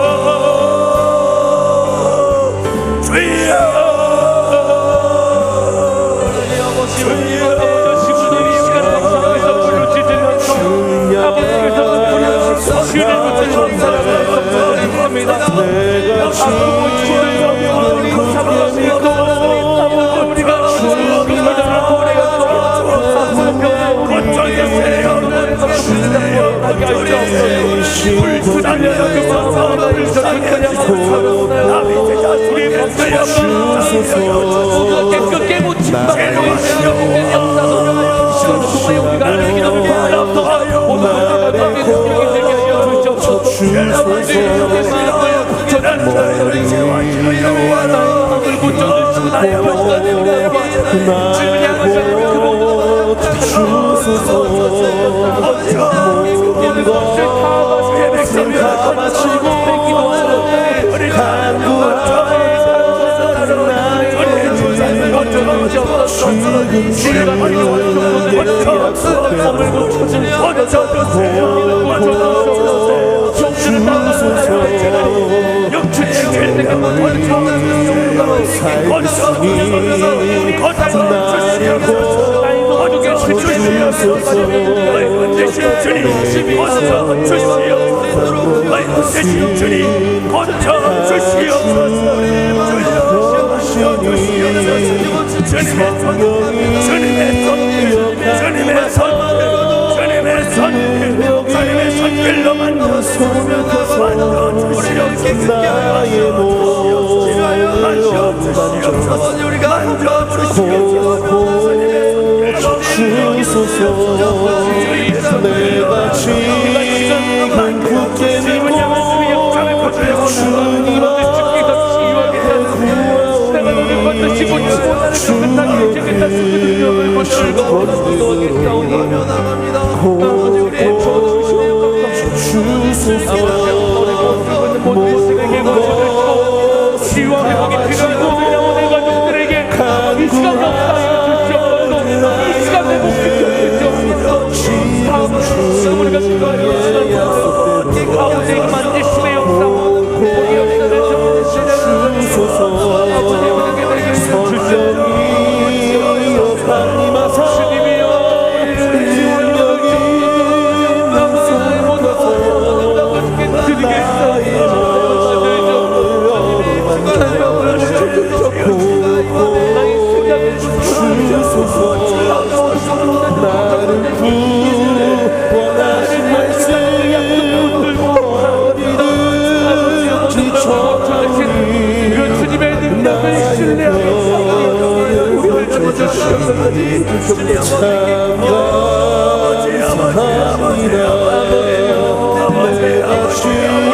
내가 지금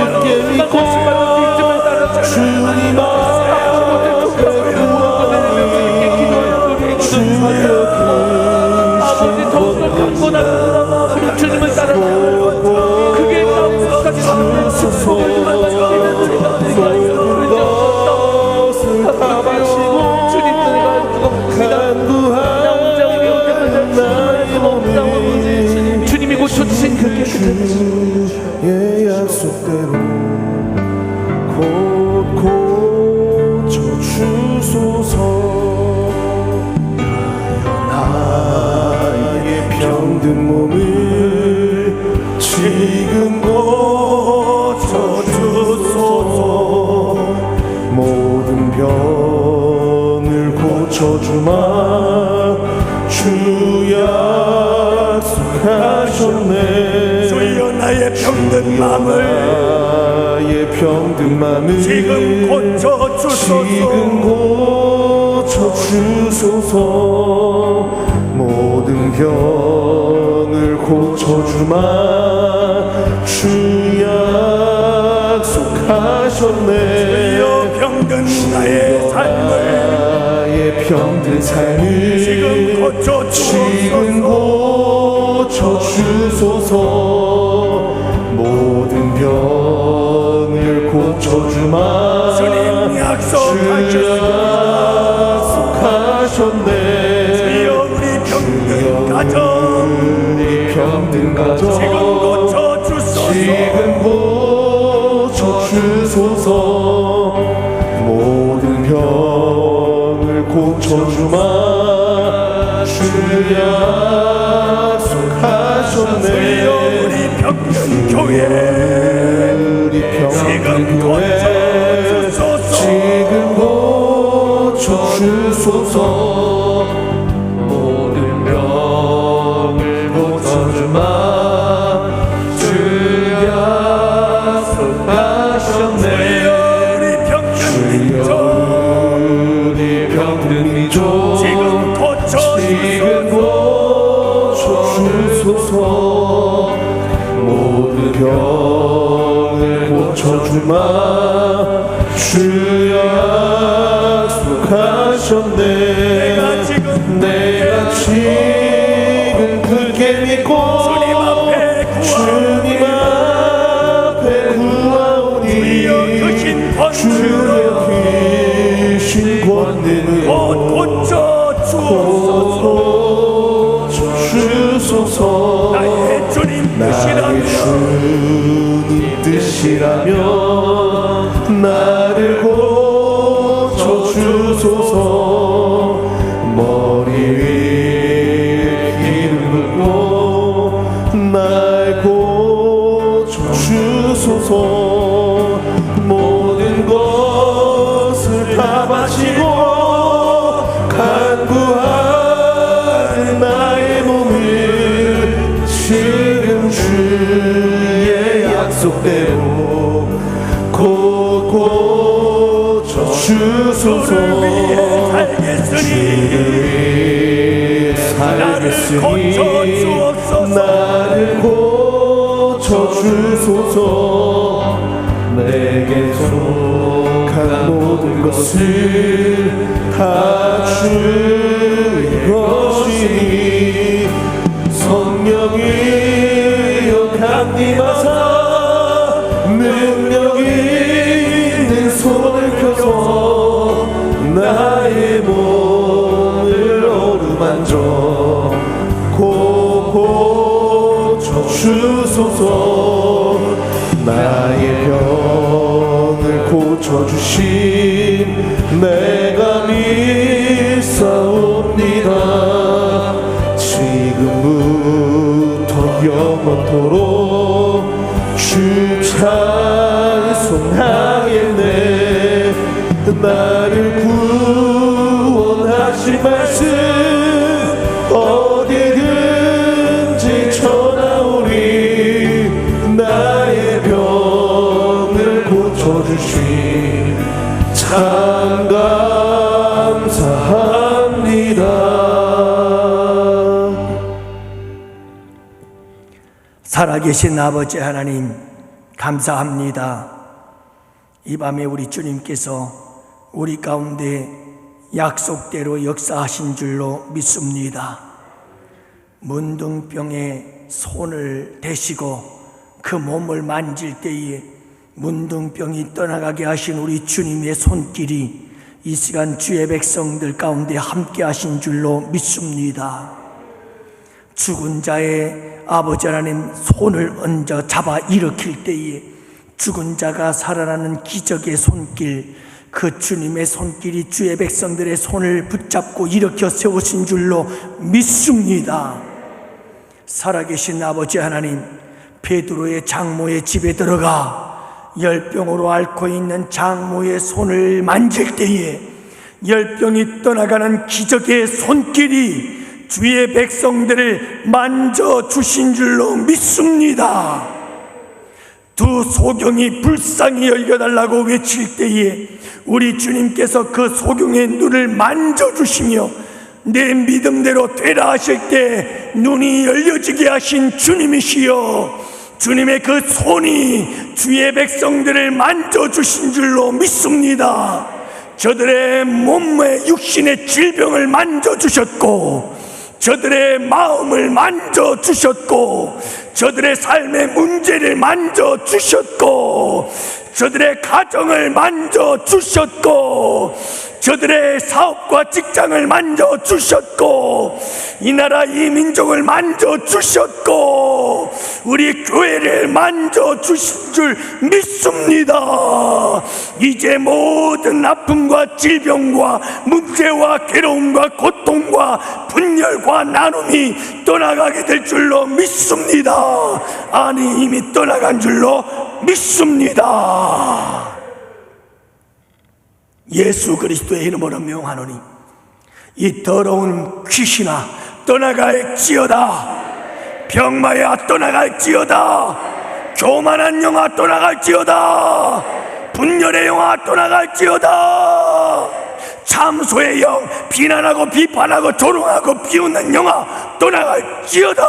굳게 믿고 주님아 우리가 지금 믿고 기도하는 아버지 더욱더 강건한 주님을 따라가요. 그게 마음까지 주님이 고쳐주신 그 깨끗한 주의 약속대로 곧 고쳐주소서. 나의 병든 몸을 지금 고쳐주소서. 모든 병을 고쳐주마 주 약속하셨네. 주여 나의 병든 마음을 지금 고쳐주소서. 모든 병을 고쳐 고쳐주마. 주 약속하셨네. 병든 나의 삶을 병든 삶을 지금 고쳐주소서. 모든 병을 고쳐주마. 주님 약속하셨네. 주여 우리 병든 가정 우리 병든 가정 지금 고쳐주소서. 모든 병을 고쳐주마. 주 약속하셨네. 우리 병든 교회 우리 병든 교회 지금 고쳐주소서. 모든 병을 고쳐주마. 주 약속하셨네. 우리 병든 민족 지금 고쳐주소서. 모든 병을 고쳐주마. 주 약속하셨네. 내가 지금 굳게 믿고 주님 앞에 구하오니 주의 귀신 권능으로 고쳐주소서. 나의 주님 뜻이라면 나를 고쳐주소서. 머리 위에 기름 붓고 날 고쳐주소서. 모든 것을 다 바치고 간구하는 나의 몸을 지금 주의 약속대로 고쳐주소서. 살겠으니 나를 고쳐주소서. 내게 속한 모든 것을 다 주의 것이니 성령이여 강림하사 능력 있는 손을 펴서 나의 몸을 어루만져 고쳐주소서. 나의 병을 고쳐주신 내가 믿사옵니다. 지금부터 영원토록 주 찬송하겠네. 나를 구원하실 말씀 어디든지 전하오리. 나의 병을 고쳐주신 참 감사합니다. 살아계신 아버지 하나님 감사합니다. 이 밤에 우리 주님께서 우리 가운데 약속대로 역사하신 줄로 믿습니다. 문둥병에 손을 대시고 그 몸을 만질 때에 문둥병이 떠나가게 하신 우리 주님의 손길이 이 시간 주의 백성들 가운데 함께 하신 줄로 믿습니다. 죽은 자의 아버지 하나님 손을 얹어 잡아 일으킬 때에 죽은 자가 살아나는 기적의 손길, 그 주님의 손길이 주의 백성들의 손을 붙잡고 일으켜 세우신 줄로 믿습니다. 살아계신 아버지 하나님, 베드로의 장모의 집에 들어가 열병으로 앓고 있는 장모의 손을 만질 때에 열병이 떠나가는 기적의 손길이 주의 백성들을 만져주신 줄로 믿습니다. 두 소경이 불쌍히 여겨달라고 외칠 때에 우리 주님께서 그 소경의 눈을 만져주시며 내 믿음대로 되라 하실 때 눈이 열려지게 하신 주님이시여, 주님의 그 손이 주의 백성들을 만져주신 줄로 믿습니다. 저들의 몸의 육신의 질병을 만져주셨고, 저들의 마음을 만져주셨고, 저들의 삶의 문제를 만져주셨고, 저들의 가정을 만져주셨고, 저들의 사업과 직장을 만져주셨고, 이 나라 이 민족을 만져주셨고, 우리 교회를 만져주신 줄 믿습니다. 이제 모든 아픔과 질병과 문제와 괴로움과 고통과 분열과 나눔이 떠나가게 될 줄로 믿습니다. 아니, 이미 떠나간 줄로 믿습니다. 예수 그리스도의 이름으로 명하노니 이 더러운 귀신아 떠나갈지어다. 병마야 떠나갈지어다. 교만한 영아 떠나갈지어다. 분열의 영아 떠나갈지어다. 참소의 영, 비난하고 비판하고 조롱하고 비웃는 영아 떠나갈지어다.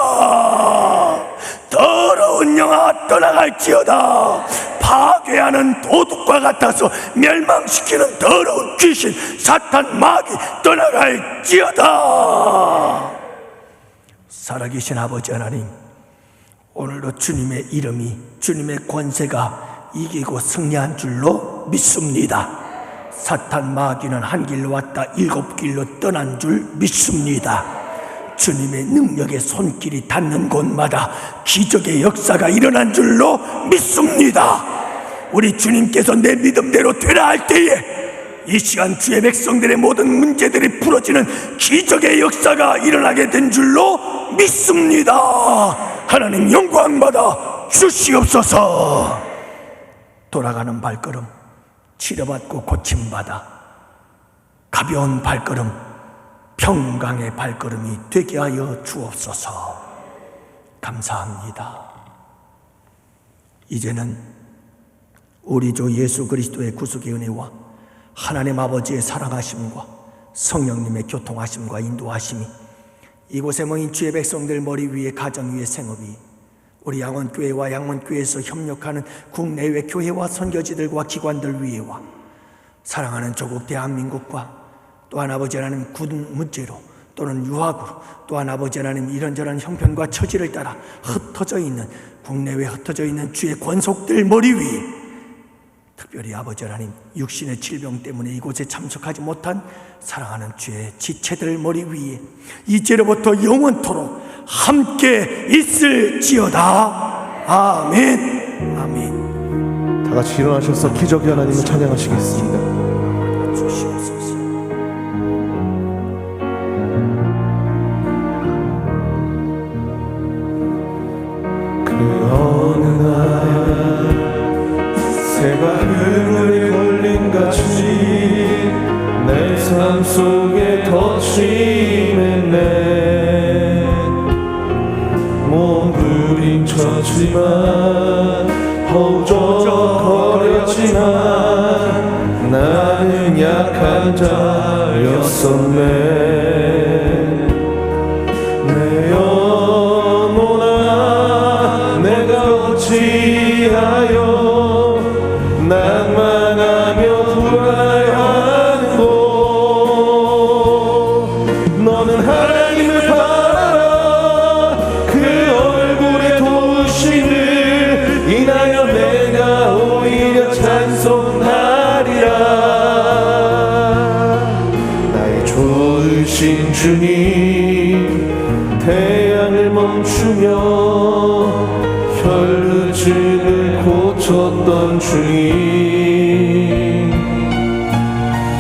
더러운 영아 떠나갈지어다. 파괴하는 도둑과 같아서 멸망시키는 더러운 귀신 사탄 마귀 떠나갈지어다. 살아계신 아버지 하나님, 오늘도 주님의 이름이, 주님의 권세가 이기고 승리한 줄로 믿습니다. 사탄 마귀는 한 길로 왔다 7길로 떠난 줄 믿습니다. 주님의 능력의 손길이 닿는 곳마다 기적의 역사가 일어난 줄로 믿습니다. 우리 주님께서 내 믿음대로 되라 할 때에 이 시간 주의 백성들의 모든 문제들이 풀어지는 기적의 역사가 일어나게 된 줄로 믿습니다. 하나님 영광받아 주시옵소서. 돌아가는 발걸음 치료받고 고침받아 가벼운 발걸음 평강의 발걸음이 되게 하여 주옵소서. 감사합니다. 이제는 우리 주 예수 그리스도의 구속의 은혜와 하나님 아버지의 사랑하심과 성령님의 교통하심과 인도하심이 이곳에 모인 주의 백성들 머리 위에 가정 위에 생업이 우리 양원교회와 양원교회에서 협력하는 국내외 교회와 선교지들과 기관들 위에와 사랑하는 조국 대한민국과 또한 아버지 하나님 군 문제로 또는 유학으로 또한 아버지 하나님 이런저런 형편과 처지를 따라 흩어져 있는 국내외 흩어져 있는 주의 권속들 머리 위에 특별히 아버지 하나님 육신의 질병 때문에 이곳에 참석하지 못한 사랑하는 주의 지체들 머리 위에 이제로부터 영원토록 함께 있을지어다. 아멘. 아멘. 다 같이 일어나셔서 기적의 하나님을 찬양하시겠습니다. 주시옵소서. 그 어느 날 새가 그늘에 걸린 같이 내 삶 속에 덧심했네. 몸부림쳤지만 허우적거렸지만 나는 약한 자였었네. 내 영혼아 내가 어찌하여 낭만하며 불안하는고. 너는 하나님을 바라라. 그 얼굴에 도우심을 인하여 내가 오히려 찬송하리라. 나의 좋으신 주님 태양을 멈추며 혈루증을 고쳤던 주님,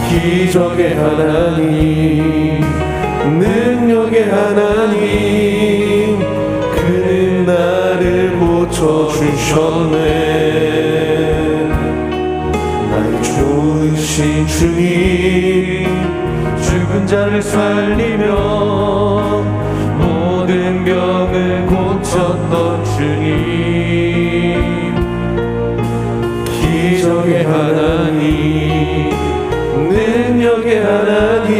기적의 하나님 능력의 하나님, 그는 나를 고쳐주셨네. 나의 좋으신 주님 죽은 자를 살리며 모든 병을 고쳤던 주님, 기적의 하나님 능력의 하나님,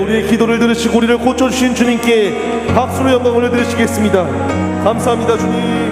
우리의 기도를 들으시고 우리를 고쳐주신 주님께 박수로 영광을 올려드리시겠습니다. 감사합니다 주님.